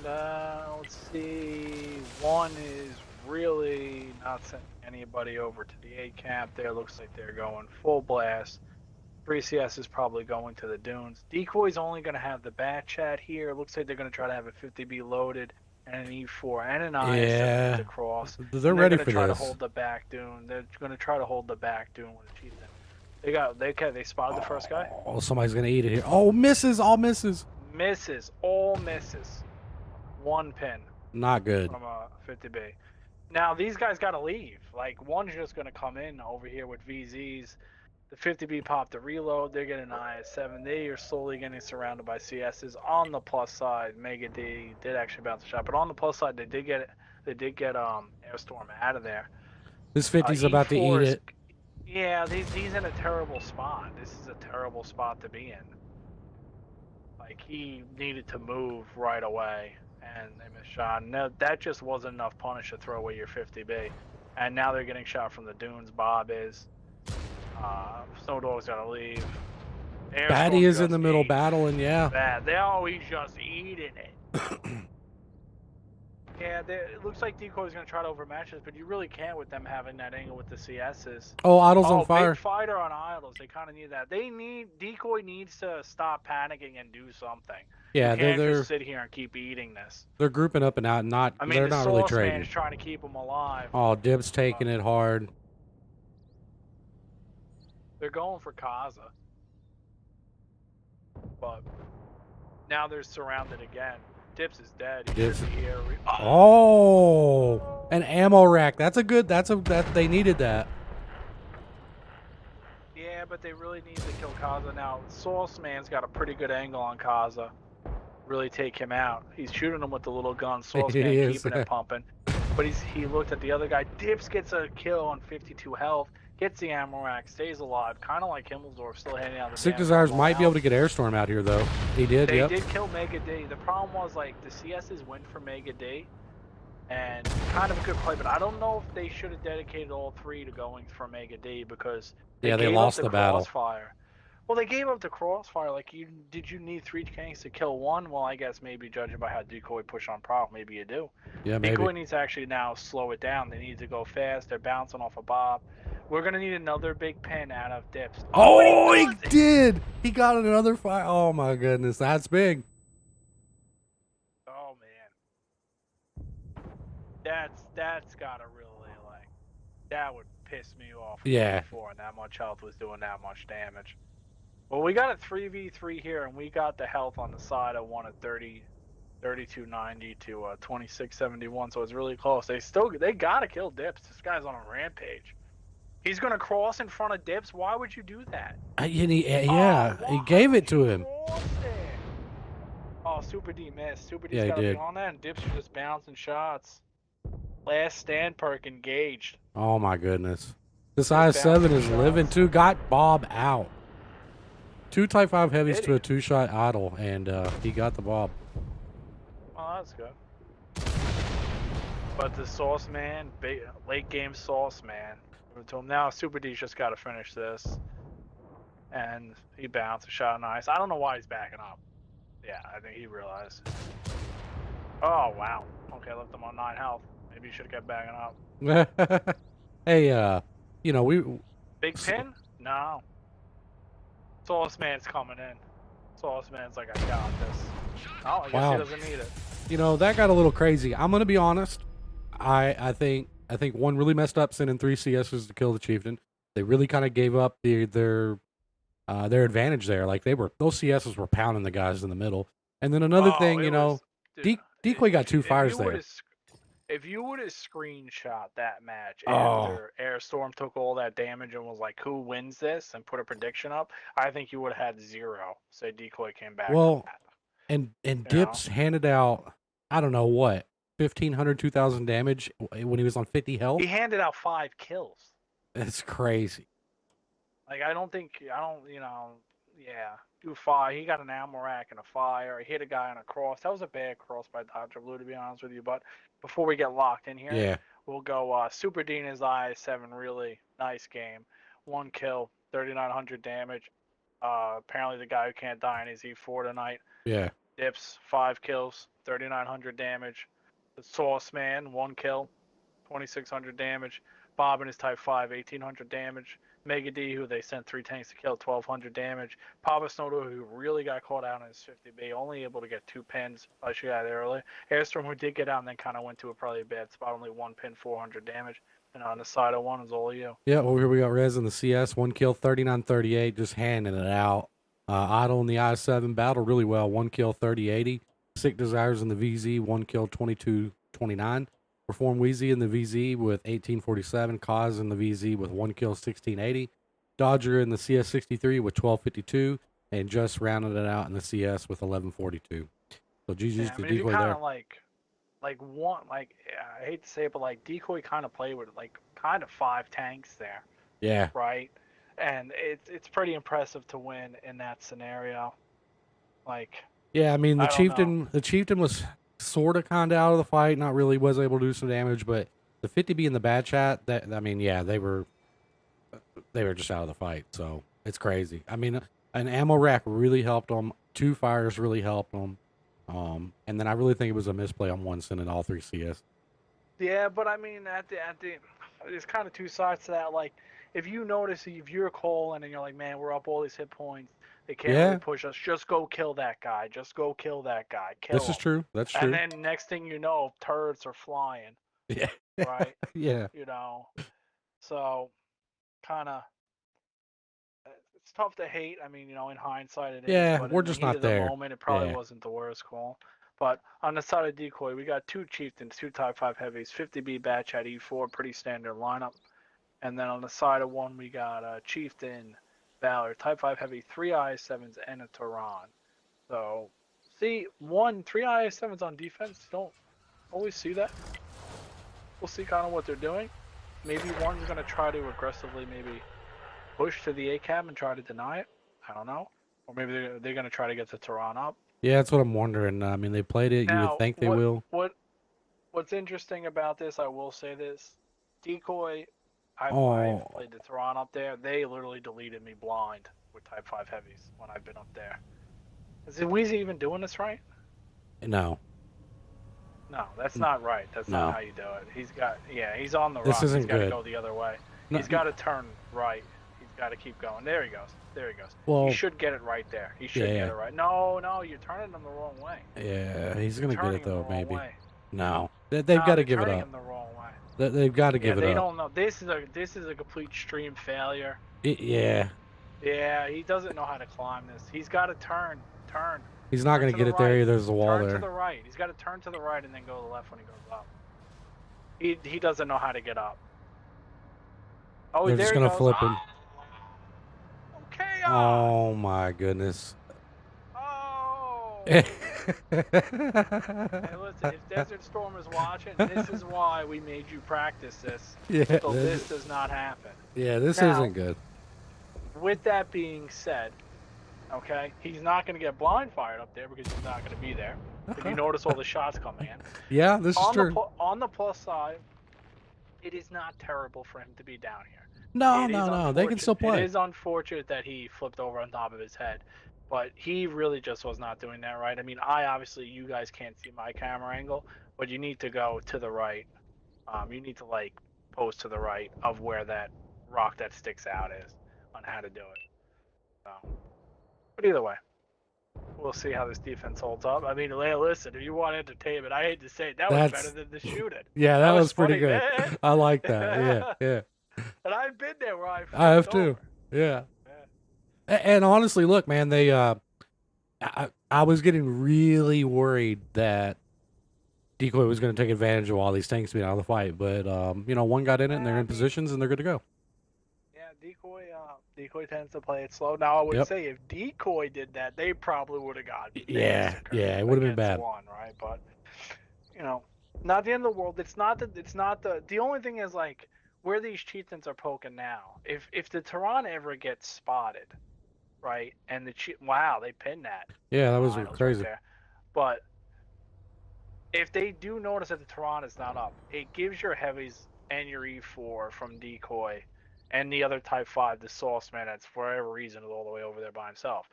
Let's see. One is really not sending anybody over to the A camp. There looks like they're going full blast. 3 CS is probably going to the dunes. DECOY's only going to have the Bat Chat here. It looks like they're going to try to have a 50B loaded and an E4 and an IS-7 to cross. They're ready for this. They're going to try to this. hold the back dune. They're going to try to hold the back dune with a Chieftain. They spotted the first guy. Oh, somebody's gonna eat it here. Oh, misses, all misses. Misses, all misses. 1 pin. Not good. From a 50B. Now these guys got to leave. Like one's just going to come in over here with VZs. The 50B popped the reload. They're getting an IS-7. They are slowly getting surrounded by CSs. On the plus side, Mega D did actually bounce a shot, but on the plus side, they did get Airstorm out of there. This 50's about to eat it. Yeah, he's in a terrible spot. This is a terrible spot to be in. Like he needed to move right away, and they missed shot. No, that just wasn't enough punish to throw away your 50B. And now they're getting shot from the dunes. Bob is. Snowdog's gotta leave. Batty is in the middle battling, yeah. They're always just eating it. Yeah, it looks like DECOY's gonna try to overmatch this, but you really can't with them having that angle with the CSs. Oh, Idle's on fire. Big fighter on Idols. They kind of need that. DECOY needs to stop panicking and do something. Yeah, you can't they're just sit here and keep eating this. They're grouping up and out. They're not really trading. Man's trying to keep them alive. Oh, Dib's taking it hard. They're going for Kaza. But now they're surrounded again. Dips is dead. He should be here. Oh, an ammo rack. That they needed that. Yeah, but they really need to kill Kaza now. Sauce Man's got a pretty good angle on Kaza. Really take him out. He's shooting him with the little gun. Sauce Man keeping it pumping. But he looked at the other guy. Dips gets a kill on 52 health. gets the ammo rack, stays alive, kind of like Himmelsdorf, still handing out the Sick damage. Desires might be able to get Airstorm out here, though. He did, They yep. did kill Mega D. The problem was, like, the CSs went for Mega D, and kind of a good play, but I don't know if they should have dedicated all 3 to going for Mega D, because they Yeah, they gave lost up the battle. crossfire. Well, they gave up the crossfire. Like, did you need 3 tanks to kill 1? Well, I guess maybe judging by how Decoy push on Proc, maybe you do. Yeah, maybe. Decoy needs to actually now slow it down. They need to go fast. They're bouncing off a Bob. We're going to need another big pin out of Dips. Oh, he did! He got another fire. Oh, my goodness. That's big. Oh, man. That's got to really, like, that would piss me off. Yeah. Before, and that much health was doing that much damage. Well, we got a 3v3 here, and we got the health on the side of one at 3290 to 2671, so it's really close. They gotta kill Dips. This guy's on a rampage. He's gonna cross in front of Dips. Why would you do that? He gave it to him. Oh, Super D missed. Super D's Yeah, he gotta did. be on that, and Dips are just bouncing shots. Last stand perk engaged. Oh my goodness. This IS-7 is living too. Got Bob out. 2 Type 5 heavies to a 2-shot idle, and he got the Bob. Oh, that's good. But the Sauce Man, late game Sauce Man. To him now, Super D's just got to finish this. And he bounced a shot nice. I don't know why he's backing up. Yeah, I think he realized. Oh, wow. Okay, left him on 9 health. Maybe he should have kept backing up. Hey, you know, we... Big pin? No. Sauce Man's coming in. Sauce Man's like, I got this. Oh, I guess he doesn't need it. You know, that got a little crazy. I'm going to be honest. I think one really messed up sending 3 CSs to kill the Chieftain. They really kind of gave up their advantage there. Like, those CSs were pounding the guys in the middle. And then another thing, you know, Decoy got 2 fires there. If you would have screenshot that match after Airstorm took all that damage and was like, who wins this, and put a prediction up, I think you would have had 0. Say Decoy came back. Well, and Dips handed out, I don't know what, 1,500, 2,000 damage when he was on 50 health. He handed out 5 kills. It's crazy. Like, do 5. He got an ammo rack and a fire. He hit a guy on a cross. That was a bad cross by Dodger Blue, to be honest with you. But before we get locked in here, we'll go Super Dina's IS-7, really nice game. 1 kill, 3,900 damage. Apparently the guy who can't die in his E4 tonight. Yeah. Dips, 5 kills, 3,900 damage. The Sauce Man, 1 kill, 2,600 damage. Bob and his Type 5, 1,800 damage. Mega D, who they sent 3 tanks to kill, 1,200 damage. Papa Snowdo, who really got caught out in his 50B, only able to get 2 pins. I should have there early. Airstorm, who did get out and then kind of went to probably a bad spot, only 1 pin, 400 damage. And on the side of 1 is all you. Yeah, over here we got Rez in the CS, 1 kill, 39-38, just handing it out. Idle in the I-7 battle really well, 1 kill, 30-80. Sick Desires in the VZ, 1 kill, 22-29. Perform Wheezy in the VZ with 1847. Cause in the VZ with 1 kill, 1680. Dodger in the CS63 with 1252. And just rounded it out in the CS with 1142. So GG's to Decoy there. I hate to say it, but like Decoy kind of played with like kind of 5 tanks there. Yeah. Right? And it's pretty impressive to win in that scenario. Like. Yeah, I mean the Chieftain was sort of kind of out of the fight, not really was able to do some damage, but the 50B in the bad chat, they were just out of the fight, so it's crazy. I mean, an ammo rack really helped them, 2 fires really helped them, and then I really think it was a misplay on 1 sending all 3 CS. Yeah, but I mean, there's kind of 2 sides to that. Like, if you notice, if you're calling and you're like, man, we're up all these hit points, they can't really push us. Just go kill that guy. Just go kill that guy. Kill him. Is true. That's true. And then next thing you know, turrets are flying. Yeah. Right? Yeah. You know, so kind of, it's tough to hate. I mean, you know, in hindsight it is. Yeah, but we're in just the heat not of the there. moment, it probably wasn't the worst call. But on the side of Decoy, we got 2 Chieftains, 2 Type 5 heavies, 50B batch at E4, pretty standard lineup. And then on the side of 1, we got Chieftain, Valor, Type 5 heavy, 3 IS-7s, and a Tehran. So, see, 3 IS-7s on defense. Don't always see that. We'll see kind of what they're doing. maybe one's going to try to aggressively maybe push to the A cab and try to deny it. I don't know. Or maybe they're going to try to get the Tehran up. Yeah, that's what I'm wondering. I mean, they played it. You would Now, think they will. what's interesting about this, I will say this. DECOY, I've Oh, played the Tehran up there. They literally deleted me blind with Type 5 heavies when I've been up there. Is Weezy even doing this right? no. No, that's not right. That's No. not how you do it. He's on the This rock. isn't He's got to good. go the other way. No, He's got to turn right. He's got to keep going. There he goes. There he goes. Well, he should get it right there. He should get it right. No, you're turning him the wrong way. Yeah, he's going to get it, though, maybe. Way. No. They've got to give it up. Him the wrong way. They've got to give it up. They don't know. This is a complete stream failure. Yeah. Yeah, he doesn't know how to climb this. He's got to turn. He's not going to get it there. There's a wall there. Turn to the right. He's got to turn to the right and then go to the left when he goes up. He doesn't know how to get up. Oh, they're just going to flip him. Okay. Oh my goodness. Oh. Hey, listen, if Desert Storm is watching, this is why we made you practice this. Yeah. So this does not happen. Yeah, this isn't good. With that being said, okay, he's not going to get blind fired up there because he's not going to be there. If you notice all the shots coming in. Yeah, this is true. On the plus side, it is not terrible for him to be down here. No. They can still play. It is unfortunate that he flipped over on top of his head, but he really just was not doing that right. I mean, obviously you guys can't see my camera angle, but you need to go to the right. You need to like pose to the right of where that rock that sticks out is on how to do it. So, but either way, we'll see how this defense holds up. I mean, listen, if you want entertainment, I hate to say it, that was better than the shooting. Yeah, that was pretty good. Man. I like that. Yeah. And I've been there where I have too. Yeah. And honestly, look, man, they I was getting really worried that DECOY was going to take advantage of all these tanks being out of the fight, but one got in it and they're in positions and they're good to go. Yeah, DECOY tends to play it slow. Now I would say if DECOY did that, they probably would have gotten it would have been bad. One, right? But not the end of the world. It's not the only thing is like where these chieftains are poking now. If the Tehran ever gets spotted, right, and they pinned that. Yeah, that was crazy. Right there. But if they do notice that the Tehran is not up, it gives your heavies and your E4 from DECOY and the other Type 5, the Sauceman, that's for whatever reason is all the way over there by himself.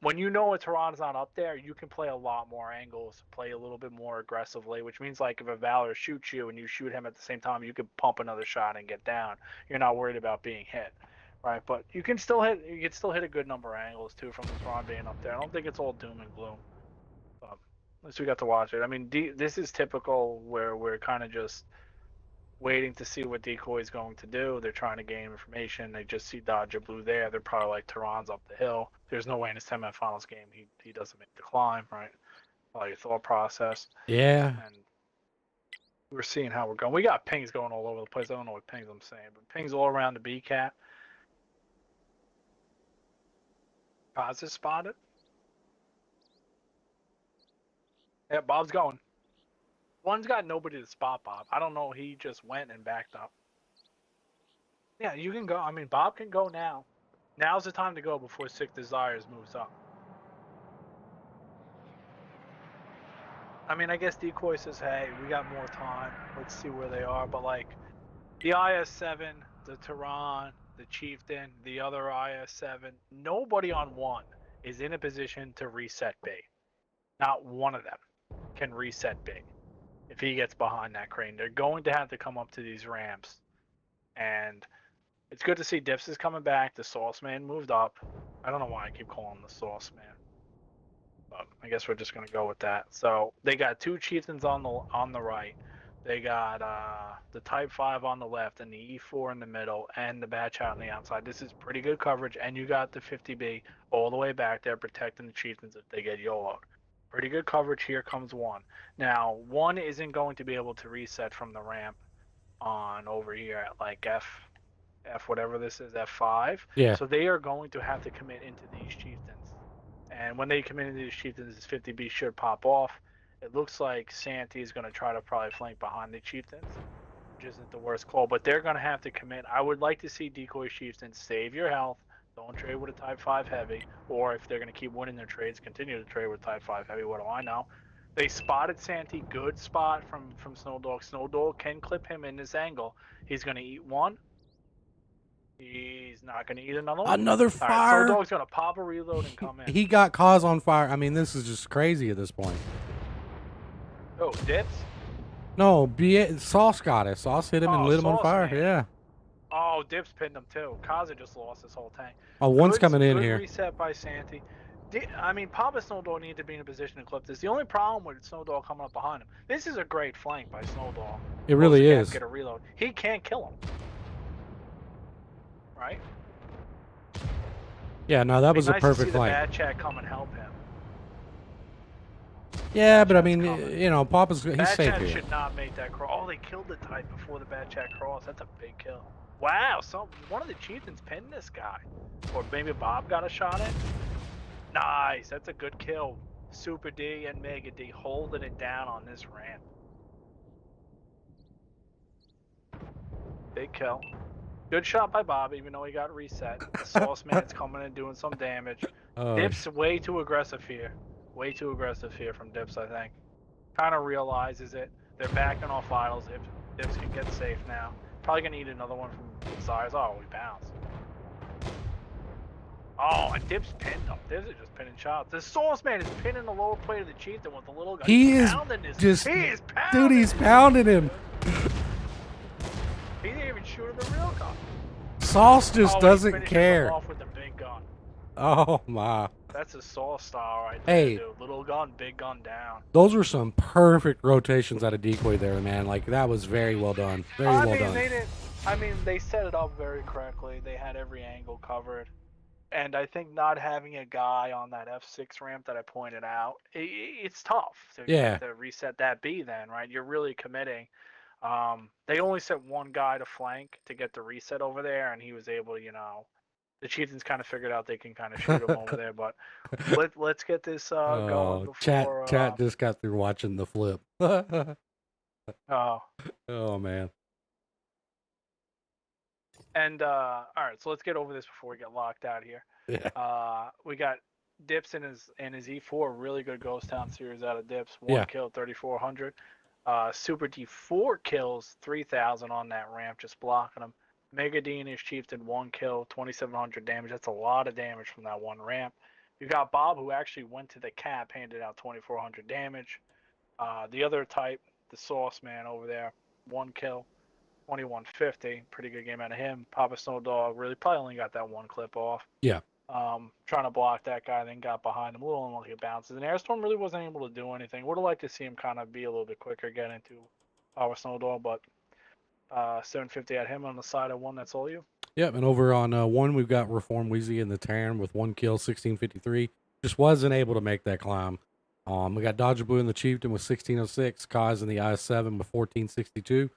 When you know a Tehran's not up there, you can play a lot more angles, play a little bit more aggressively, which means like if a Valor shoots you and you shoot him at the same time, you can pump another shot and get down. You're not worried about being hit, right? But you can still hit a good number of angles too from the Tehran being up there. I don't think it's all doom and gloom. At least we got to watch it. I mean, this is typical where we're kind of just waiting to see what DECOY is going to do. They're trying to gain information. They just see Dodger Blue there. They're probably like, Tehran's up the hill. There's no way in a semifinals game he doesn't make the climb, right? All your thought process. Yeah. And we're seeing how we're going. We got pings going all over the place. I don't know what pings I'm saying, but pings all around the B cap. Paz is spotted. Yeah, Bob's going. One's got nobody to spot Bob. I don't know. He just went and backed up. Yeah, you can go. I mean, Bob can go now. Now's the time to go before Sick Desires moves up. I mean, I guess DECOY says, hey, we got more time. Let's see where they are. But, like, the IS-7, the Tehran, the Chieftain, the other IS-7, nobody on one is in a position to reset B. Not one of them can reset B. If he gets behind that crane, they're going to have to come up to these ramps. And it's good to see Dips is coming back. The Sauce Man moved up. I don't know why I keep calling him the Sauce Man. But I guess we're just going to go with that. So they got two Chieftains on the right. They got the Type 5 on the left and the E4 in the middle and the Batch out on the outside. This is pretty good coverage. And you got the 50B all the way back there protecting the Chieftains if they get YOLO'd. Pretty good coverage. Here comes one. Now, one isn't going to be able to reset from the ramp on over here at like F whatever this is, F5. Yeah. So they are going to have to commit into these chieftains. And when they commit into these chieftains, this 50B should pop off. It looks like Santee is going to try to probably flank behind the chieftains. which isn't the worst call, but they're going to have to commit. I would like to see Decoy Chieftain save your health. Don't trade with a Type 5 Heavy. Or if they're going to keep winning their trades, continue to trade with Type 5 Heavy. What do I know? They spotted Santee. Good spot from Snowdog. Snowdog can clip him in this angle. He's going to eat one. He's not going to eat another one. Another All right, fire. Snowdog's going to pop a reload and come in. He got Cause on fire. I mean, this is just crazy at this point. Oh, Dips? No, Sauce got it. Sauce hit him and lit him on fire. Man. Yeah. Oh, Dips pinned him too. Kaza just lost his whole tank. Oh, one's Good- coming in good here. Reset by Santee. I mean, Papa Snowdog needed to be in a position to clip this. The only problem with Snowdog coming up behind him, this is a great flank by Snowdog. It really is. Get a reload. He can't kill him. Right? Yeah, no, that was a nice perfect to see flank. The bad chat come and help him. Yeah, but I Chat's mean, coming. you know, Papa's he's Bad safe chat here. should not make that cross. Oh, they killed the type before the bad chat cross. That's a big kill. Wow, one of the chieftains pinned this guy. Or maybe Bob got a shot at. Nice, that's a good kill. Super D and Mega D holding it down on this ramp. Big kill. Good shot by Bob, even though he got reset. The Sauce Man's coming and doing some damage. Dips way too aggressive here. Way too aggressive here from Dips, I think. Kind of realizes it. They're backing off idols. If Dips can get safe now. Probably gonna need another one from Desires. Oh, we bounced. Oh, and Dips pinned him. Dips is just pinning shots. The Sauce Man is pinning the lower plate of the Chieftain with the little guy. He is pounding this. just, He is pounding. dude, he's pounding him. He didn't even shoot him the real gun. Sauce just He's doesn't finishing care. him off with the big gun. Oh my. That's a Sauce style right there, Hey. dude. Little gun, big gun down. Those were some perfect rotations out of Decoy there, man. Like, that was very well done. Very well done. They didn't. I mean, they set it up very correctly. They had every angle covered. And I think not having a guy on that F6 ramp that I pointed out, it's tough. So you have to reset that B then, right? You're really committing. They only sent one guy to flank to get the reset over there, and he was able to, the Chieftains kind of figured out they can kind of shoot him over there. But let's get this going before... Chat just got through watching the flip. Oh, man. And all right, so let's get over this before we get locked out here. Yeah. We got Dips in his E4, really good Ghost Town series out of Dips. One kill, 3,400. Super D4 kills, 3,000 on that ramp, just blocking him. Mega D and his Chieftain, 1 kill, 2,700 damage. That's a lot of damage from that one ramp. You got Bob, who actually went to the cap, handed out 2,400 damage. The other type, the Sauce Man over there, 1 kill. 2150, pretty good game out of him. Papa Snowdog really probably only got that one clip off. Yeah. Trying to block that guy, then got behind him. A little unlucky bounces. And Airstorm really wasn't able to do anything. Would have liked to see him kind of be a little bit quicker, get into Papa Snowdog, but 750 at him on the side of one. That's all you. Yep, and over on one, we've got Reform Wheezy in the Terran with 1 kill, 1653. Just wasn't able to make that climb. We got Dodger Blue in the Chieftain with 1606. Kaz in the IS-7 with 1462.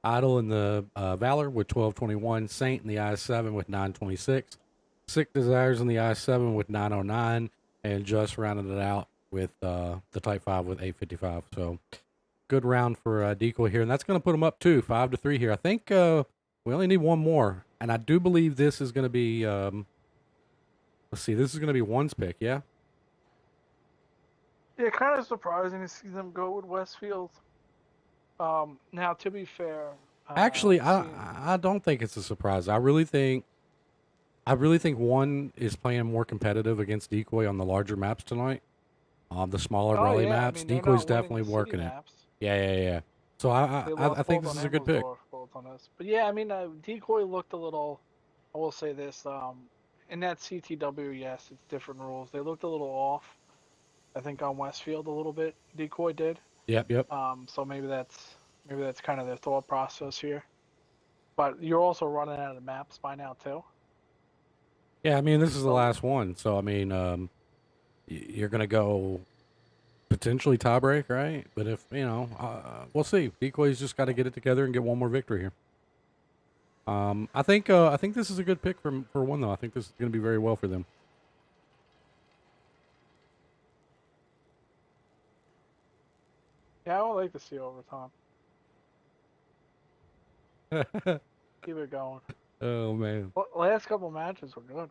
Idol in the Valor with 1221. Saint in the IS-7 with 926. Sick Desires in the IS-7 with 909. And just rounded it out with the Type 5 with 855. So good round for Decoy here. And that's going to put him up too, 5-3 here. I think we only need one more. And I do believe this is going to be, let's see, this is going to be one's pick, yeah? Yeah, kind of surprising to see them go with Westfield. Now, to be fair, actually, I don't think it's a surprise. I really think one is playing more competitive against Decoy on the larger maps tonight. The smaller rally maps, Decoy's definitely working it. Yeah. So I think this is a good pick. But yeah, I mean, Decoy looked a little. I will say this: in that CTW, yes, it's different rules. They looked a little off. I think on Westfield a little bit. Decoy did. Yep. So maybe that's kind of their thought process here. But you're also running out of maps by now too. Yeah, I mean this is the last one, so I mean you're gonna go potentially tiebreak, right? But if we'll see. Decoy's just got to get it together and get one more victory here. I think this is a good pick for one though. I think this is gonna be very well for them. Yeah, I would like to see overtime. Keep it going. Oh man. Well, last couple matches were good.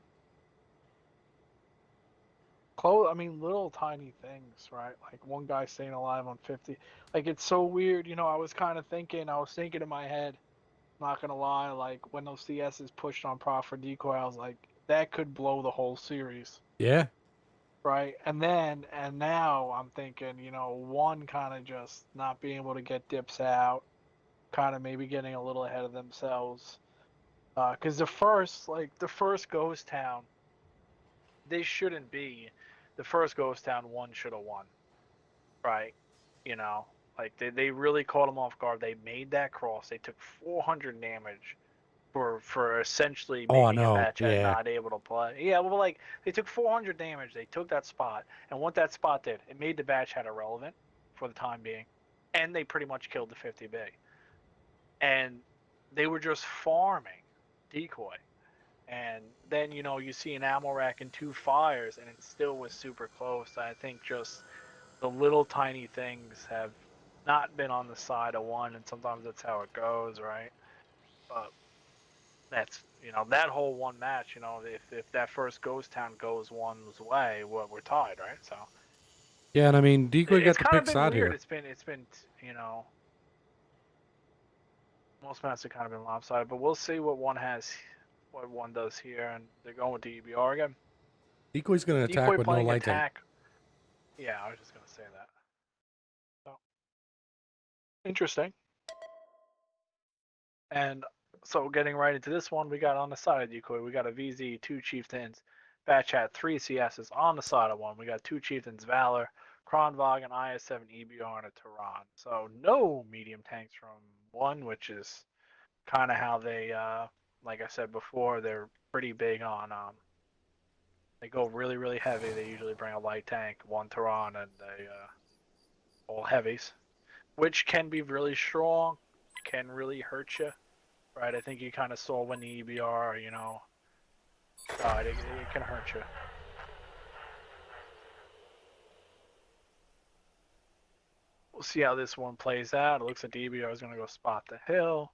Close. I mean, little tiny things, right? Like one guy staying alive on 50. Like it's so weird. I was kind of thinking. I was thinking in my head. Not gonna lie. Like when those CSs pushed on Prof for Decoy, I was like, that could blow the whole series. Yeah. Right. And now I'm thinking, one kind of just not being able to get dips out, kind of maybe getting a little ahead of themselves. Because the first Ghost Town, they shouldn't be. The first Ghost Town one should have won, right? You know, like they really caught them off guard. They made that cross. They took 400 damage for essentially Oh, I making a know. match and Yeah. not able to play. Yeah, well, like they took 400 damage. They took that spot, and what that spot did, it made the batch hat irrelevant for the time being, and they pretty much killed the 50B. And they were just farming Decoy. And then you see an ammo rack and 2 fires, and it still was super close. I think just the little tiny things have not been on the side of one, and sometimes that's how it goes, right? But that's that whole one match. If that first Ghost Town goes one's way, we're tied, right? So Yeah, and I mean, Decoy it's got the kind of pick been side weird. here. It's been most matches have kind of been lopsided, but we'll see what one does here, and they're going with the EBR again. Decoy's gonna attack Decoy with no playing light tank. attack. Yeah, I was just gonna say that. So interesting. And so getting right into this one, we got on the side of Decoy, we got a VZ, 2 Chieftains, Batch hat, 3 CSs on the side of one. We got 2 Chieftains, Valor, Kronvog, an IS-7 EBR, and a Tehran. So no medium tanks from one, which is kind of how they, like I said before, they're pretty big on, they go really, really heavy. They usually bring a light tank, 1 Tehran, and they all heavies, which can be really strong, can really hurt you. Right, I think you kind of saw when the EBR, died. It can hurt you. We'll see how this one plays out. It looks like the EBR is going to go spot the hill.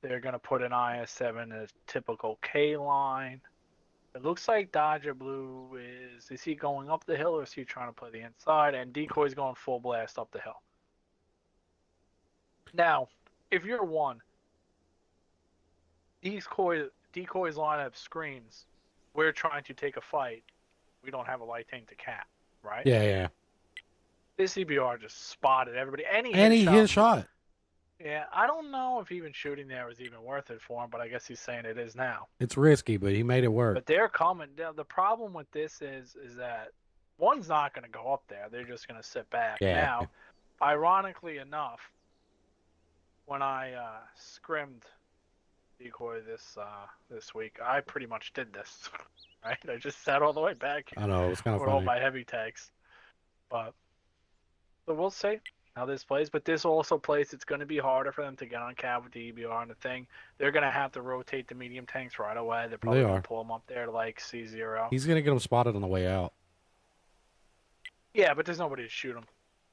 They're going to put an IS-7 in a typical K line. It looks like Dodger Blue is he going up the hill or is he trying to play the inside? And Decoy's going full blast up the hill. Now, if you're one, Decoy's lineup screams, we're trying to take a fight. We don't have a light tank to cap, right? Yeah, yeah. This EBR just spotted everybody. And he hit a shot. Yeah, I don't know if even shooting there was even worth it for him, but I guess he's saying it is now. It's risky, but he made it work. But they're coming. The problem with this is that one's not going to go up there. They're just going to sit back. Yeah. Now, ironically enough, when I scrimmed Decoy this week, I pretty much did this. Right? I just sat all the way back. I know, it was kind of with all funny. my heavy tanks. But so we'll see how this plays. But this also plays, it's going to be harder for them to get on cab with the EBR and the thing. They're going to have to rotate the medium tanks right away. They're probably going to pull them up there to like C0. He's going to get them spotted on the way out. Yeah, but there's nobody to shoot them.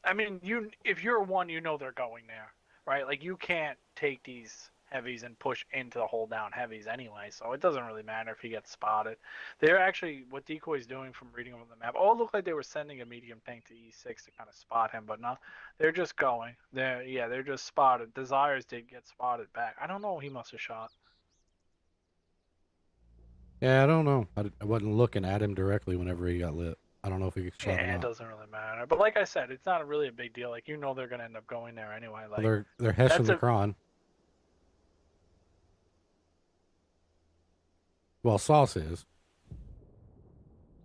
I mean, if you're one, they're going there, right? Like you can't take these heavies and push into the hold down heavies anyway, so it doesn't really matter if he gets spotted. They're actually, what Decoy's doing from reading on the map, it looked like they were sending a medium tank to E6 to kind of spot him, but no, they're just going. They're just spotted. Desires did get spotted back. I don't know, he must have shot. Yeah, I don't know. I wasn't looking at him directly whenever he got lit. I don't know if he gets shot or not. It doesn't really matter. But like I said, it's not really a big deal. Like, they're going to end up going there anyway. Like, well, they're heshing the Kron. Well, Sauce is.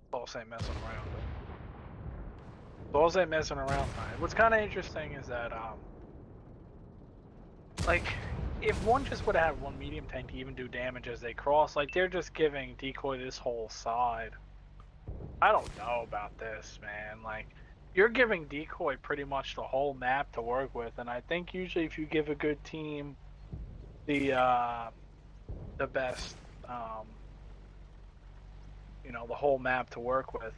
Sauce ain't messing around. Sauce ain't messing around, man. What's kind of interesting is that, like, if one just would have had one medium tank to even do damage as they cross, like, they're just giving Decoy this whole side. I don't know about this, man. Like, you're giving Decoy pretty much the whole map to work with, and I think usually if you give a good team the best, the whole map to work with,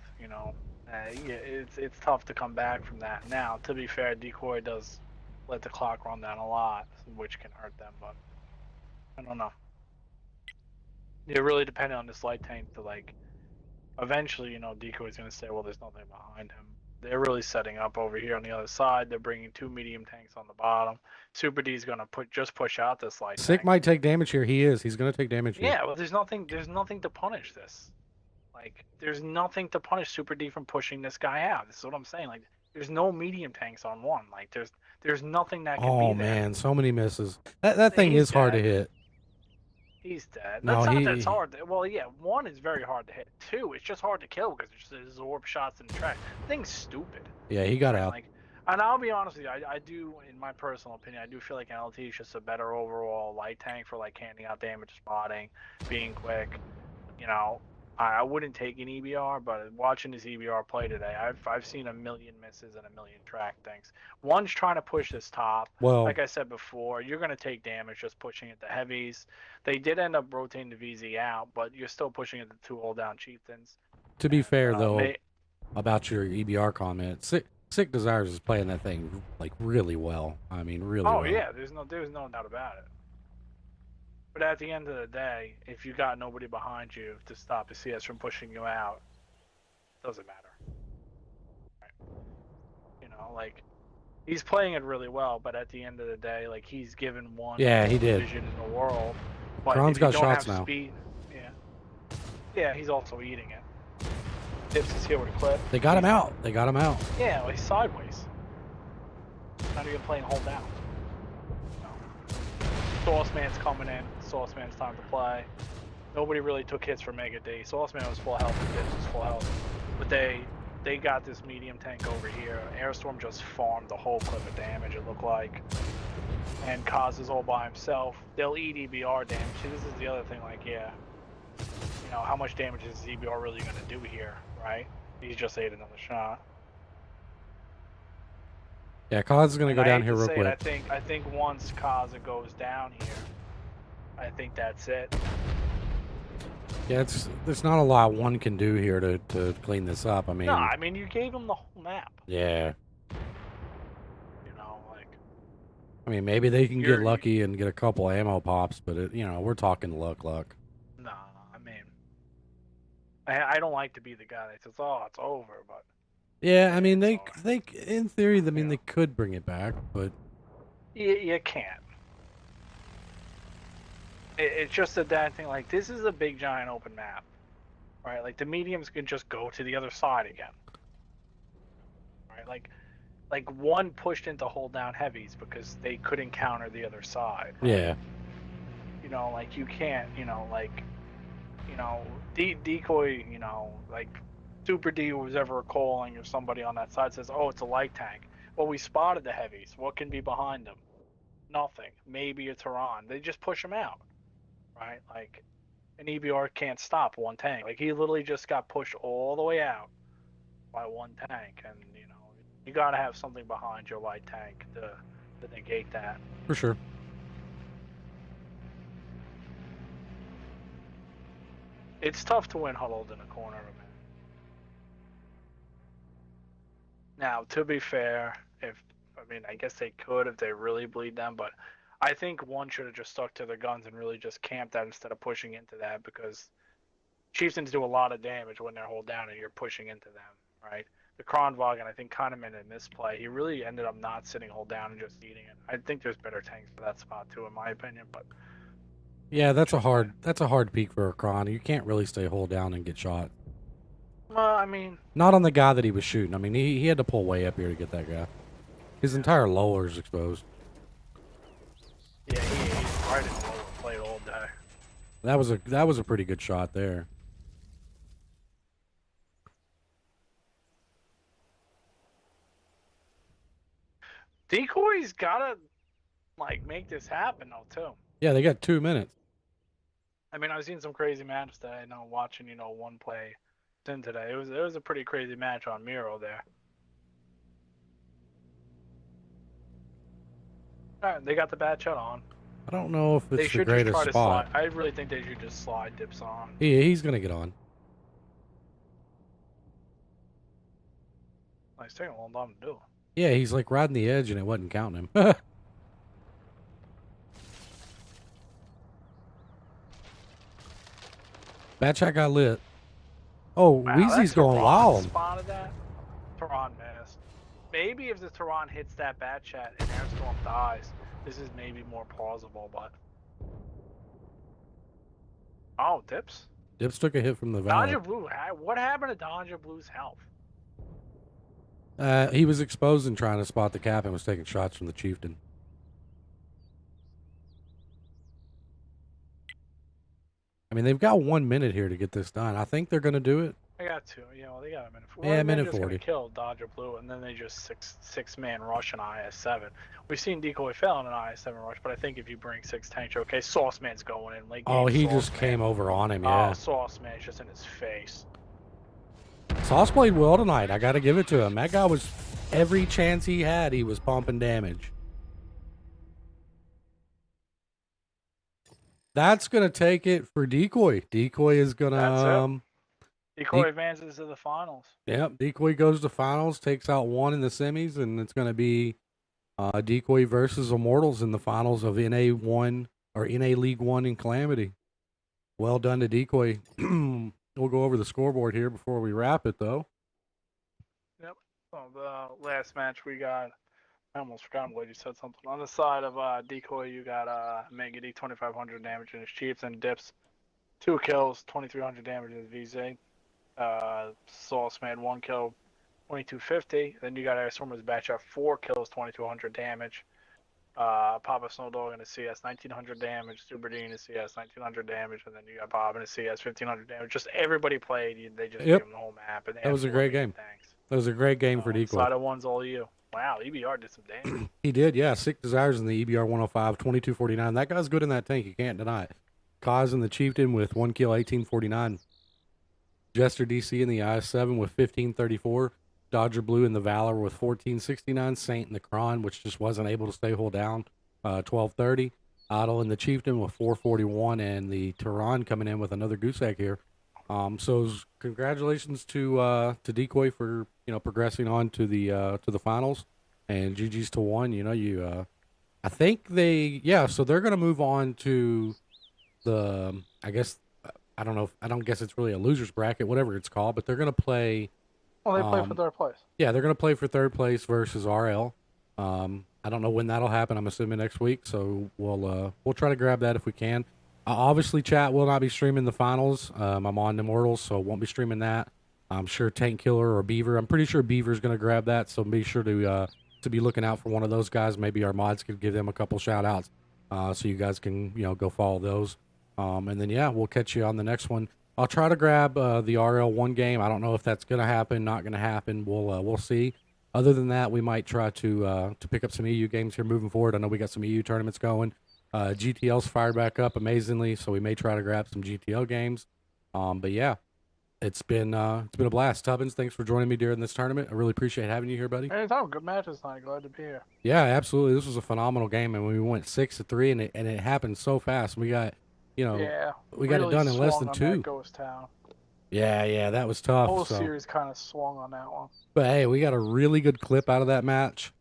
it's tough to come back from that. Now, to be fair, Decoy does let the clock run down a lot, which can hurt them, but I don't know. You're really dependent on this light tank to like. Eventually, you know, Decoy's gonna say, well, there's nothing behind him. They're really setting up over here on the other side. They're bringing 2 medium tanks on the bottom. Super D's gonna just push out this light Sick tank. might take damage here. He is. He's gonna take damage here. Yeah, well, there's nothing to punish this. Like, there's nothing to punish Super D from pushing this guy out. This is what I'm saying. Like, there's no medium tanks on one. Like, there's nothing that can be there. Oh man, so many misses. That thing is hard to hit. He's dead. No, That's not that it's hard. Well, yeah, 1 is very hard to hit. 2, it's just hard to kill because it's just absorb shots in the track. The thing's stupid. Yeah, he got out. Like, and I'll be honest with you, I do, in my personal opinion, I do feel like LT is just a better overall light tank for like handing out damage, spotting, being quick. You know, I wouldn't take an EBR, but watching this EBR play today, I've seen a million misses and a million track things. 1's trying to push this top. Well, like I said before, you're going to take damage just pushing it to heavies. They did end up rotating the VZ out, but you're still pushing it to 2 hold down chieftains. To be fair, though, about your EBR comment, Sick Desires is playing that thing like really well. I mean, really well. Oh yeah, there's no doubt about it. But at the end of the day, if you got nobody behind you to stop the CS from pushing you out, it doesn't matter. Right. You know, like, he's playing it really well, but at the end of the day, like, he's given one he did. vision in the world. But Kron's if you got don't shots have now. Speed, yeah, he's also eating it. Tips is here with a clip. They got him out. They got him out. Yeah, well, he's sideways. Not even playing hold down. Sauceman's coming in. Sauceman's time to play. Nobody really took hits for Mega D. Sauceman was full health and Dips was full health. But they got this medium tank over here. Airstorm just farmed the whole clip of damage, it looked like. And Kaz is all by himself. They'll eat EBR damage. See, this is the other thing, like, yeah. You know, how much damage is EBR really going to do here, right? He's just ate another shot. Yeah, Kaz is going to go down here real quick. I think once Kaza goes down here, I think that's it. Yeah, there's not a lot one can do here to clean this up. I mean, no, I mean, you gave him the whole map. Yeah. You know, like, I mean, maybe they can get lucky and get a couple ammo pops, but you know, we're talking luck. No, I mean, I don't like to be the guy that says, "Oh, it's over," but. Yeah, I mean, they in theory, I mean, they could bring it back, but you can't. It's just a bad thing. Like, this is a big, giant open map, right? Like, the mediums can just go to the other side again, right? Like 1 pushed into hold down heavies because they couldn't counter the other side. Right? Yeah. You know, like, you can't. You know, like, you know, decoy. You know, like. Super D was ever calling, if somebody on that side says, "Oh, it's a light tank." Well, we spotted the heavies. What can be behind them? Nothing. Maybe a Tehran. They just push them out, right? Like, an EBR can't stop 1 tank. Like, he literally just got pushed all the way out by 1 tank, and you know, you gotta have something behind your light tank to negate that. For sure. It's tough to win huddled in a corner, man. Now, to be fair, I guess they could if they really bleed them, but I think 1 should have just stuck to their guns and really just camped that instead of pushing into that, because Chieftains do a lot of damage when they're hold down and you're pushing into them, right? The Kronwagen, I think, kind of made a misplay. He really ended up not sitting hold down and just eating it. I think there's better tanks for that spot too, in my opinion, but yeah, that's a hard peak for a Kron. You can't really stay hold down and get shot. well, I mean, Not on the guy that he was shooting. I mean, he had to pull way up here to get that guy. His entire lower is exposed. yeah, he's right in the lower plate all day. That was a pretty good shot there. Decoy's gotta like make this happen though too. Yeah, they got 2 minutes. I mean, I've seen some crazy matches today. You know, watching 1 play in today. It was a pretty crazy match on Miro there. All right, they got the bad shot on. I don't know if They it's the should just greatest try to spot. slide. I really think they should just slide Dips on. Yeah, he's gonna get on. It's taking a long time to do. Yeah, he's like riding the edge and it wasn't counting him. Bad chat got lit. Oh, Wow, Weezy's that going Tehran wild. spotted that. Tehran missed. Maybe if the Tehran hits that bat chat and Airstorm dies, this is maybe more plausible, but... Oh, Dips? Dips took a hit from the Valor. Danja Blue, what happened to Danja Blue's health? He was exposed and trying to spot the cap and was taking shots from the Chieftain. I mean, they've got 1 minute here to get this done. I think they're going to do it. They got two. They got a minute. Yeah, minute just 40. Gonna kill Dodger Blue, and then they just six-man rush an IS-7. We've seen Decoy fail in an IS-7 rush, but I think if you bring 6 tanks, okay, Sauce Man's going in late game. Oh, he Sauce just Man. came over on him, yeah. Oh, Sauce Man's just in his face. Sauce played well tonight. I got to give it to him. That guy was, every chance he had, he was pumping damage. That's going to take it for Decoy. Decoy is going to... Decoy advances to the finals. Yep, Decoy goes to finals, takes out one in the semis, and it's going to be Decoy versus Immortals in the finals of NA1 or NA League 1 in Calamity. Well done to Decoy. We'll go over the scoreboard here before we wrap it, though. Yep. So the last match we got, I almost forgot. I'm glad you said something. On the side of Decoy, you got Mega D, 2,500 damage in his Chiefs, and Dips, 2 kills, 2,300 damage in his VZ. Sauce Man 1 kill, 2250. Then you got Airstormer's batch up 4 kills, 2200 damage. Papa Snowdog in a CS 1900 damage. Super D in a CS 1900 damage, and then you got Bob in a CS 1500 damage. Just everybody played. They just gave him the whole map. And that was a great game. That was a great game for Decoy. Side of one's all you. Wow, EBR did some damage. He did, yeah. 6 desires in the EBR 105, 2249. That guy's good in that tank. You can't deny it. Kaz in the Chieftain with 1 kill, 1849. Jester DC in the IS-7 with 1534. Dodger Blue in the Valor with 1469. Saint in the Kron, which just wasn't able to stay hold down, 1230. Idle in the Chieftain with 441, and the Tehran coming in with another goose egg here. So congratulations to Decoy for progressing on to the finals, and GG's to 1. I think so they're gonna move on to the I don't guess it's really a loser's bracket, whatever it's called, but they're going to play. Well, they play for third place. Yeah, they're going to play for third place versus RL. I don't know when that'll happen. I'm assuming next week, so we'll try to grab that if we can. Obviously, chat will not be streaming the finals. I'm on Immortals, so won't be streaming that. I'm sure Tank Killer or Beaver. I'm pretty sure Beaver's going to grab that, so be sure to be looking out for one of those guys. Maybe our mods could give them a couple shout outs, so you guys can go follow those. And then, we'll catch you on the next one. I'll try to grab the RL1 game. I don't know if that's going to happen, not going to happen. We'll see. Other than that, we might try to pick up some EU games here moving forward. I know we got some EU tournaments going. GTL's fired back up amazingly, so we may try to grab some GTL games. But yeah, it's been a blast. Tubbins, thanks for joining me during this tournament. I really appreciate having you here, buddy. Anytime. Good matches tonight. Glad to be here. Yeah, absolutely. This was a phenomenal game, and we went 6-3, and it happened so fast. We got... we got it done in less than 2. Yeah, that was tough. The whole series kind of swung on that one. But hey, we got a really good clip out of that match.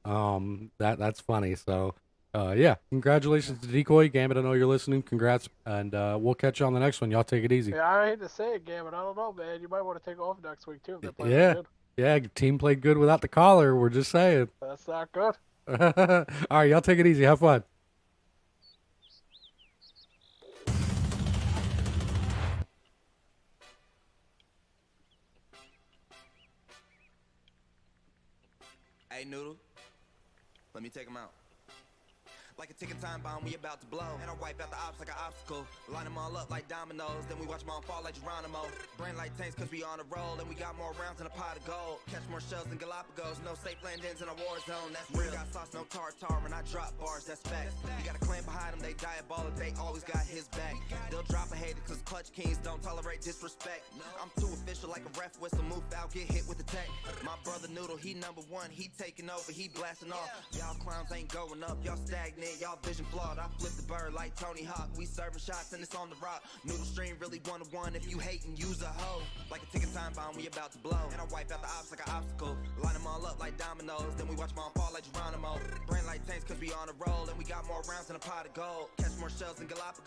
That's funny. So, congratulations to Decoy. Gambit, I know you're listening. Congrats, and we'll catch you on the next one. Y'all take it easy. Yeah, I hate to say it, Gambit. I don't know, man. You might want to take off next week too. If good. Yeah, team played good without the caller. We're just saying. That's not good. All right, y'all take it easy. Have fun. Hey, Noodle, let me take him out. Like a ticking time bomb, we about to blow. And I wipe out the ops like an obstacle. Line them all up like dominoes. Then we watch them all fall like Geronimo. Brain like tanks cause we on a roll. And we got more rounds in a pot of gold. Catch more shells than Galapagos. No safe landings in a war zone. That's real. Got sauce, no tartar. And I drop bars, that's fact. You got a clan behind them, they diabolic. They always got his back. They'll drop a hater cause clutch kings don't tolerate disrespect. I'm too official like a ref whistle. Move out, get hit with the tech. My brother Noodle, he number 1. He taking over, he blasting off. Y'all clowns ain't going up. Y'all stagnant, y'all vision flawed. I flip the bird like Tony Hawk. We serving shots and it's on the rock. Noodle stream really 1-1. If you hate and use a hoe. Like a ticking time bomb, we about to blow. And I wipe out the ops like an obstacle. Line them all up like dominoes. Then we watch them all fall like Geronimo. Brain like tanks cause we on a roll. And we got more rounds in a pot of gold. Catch more shells than Galapagos.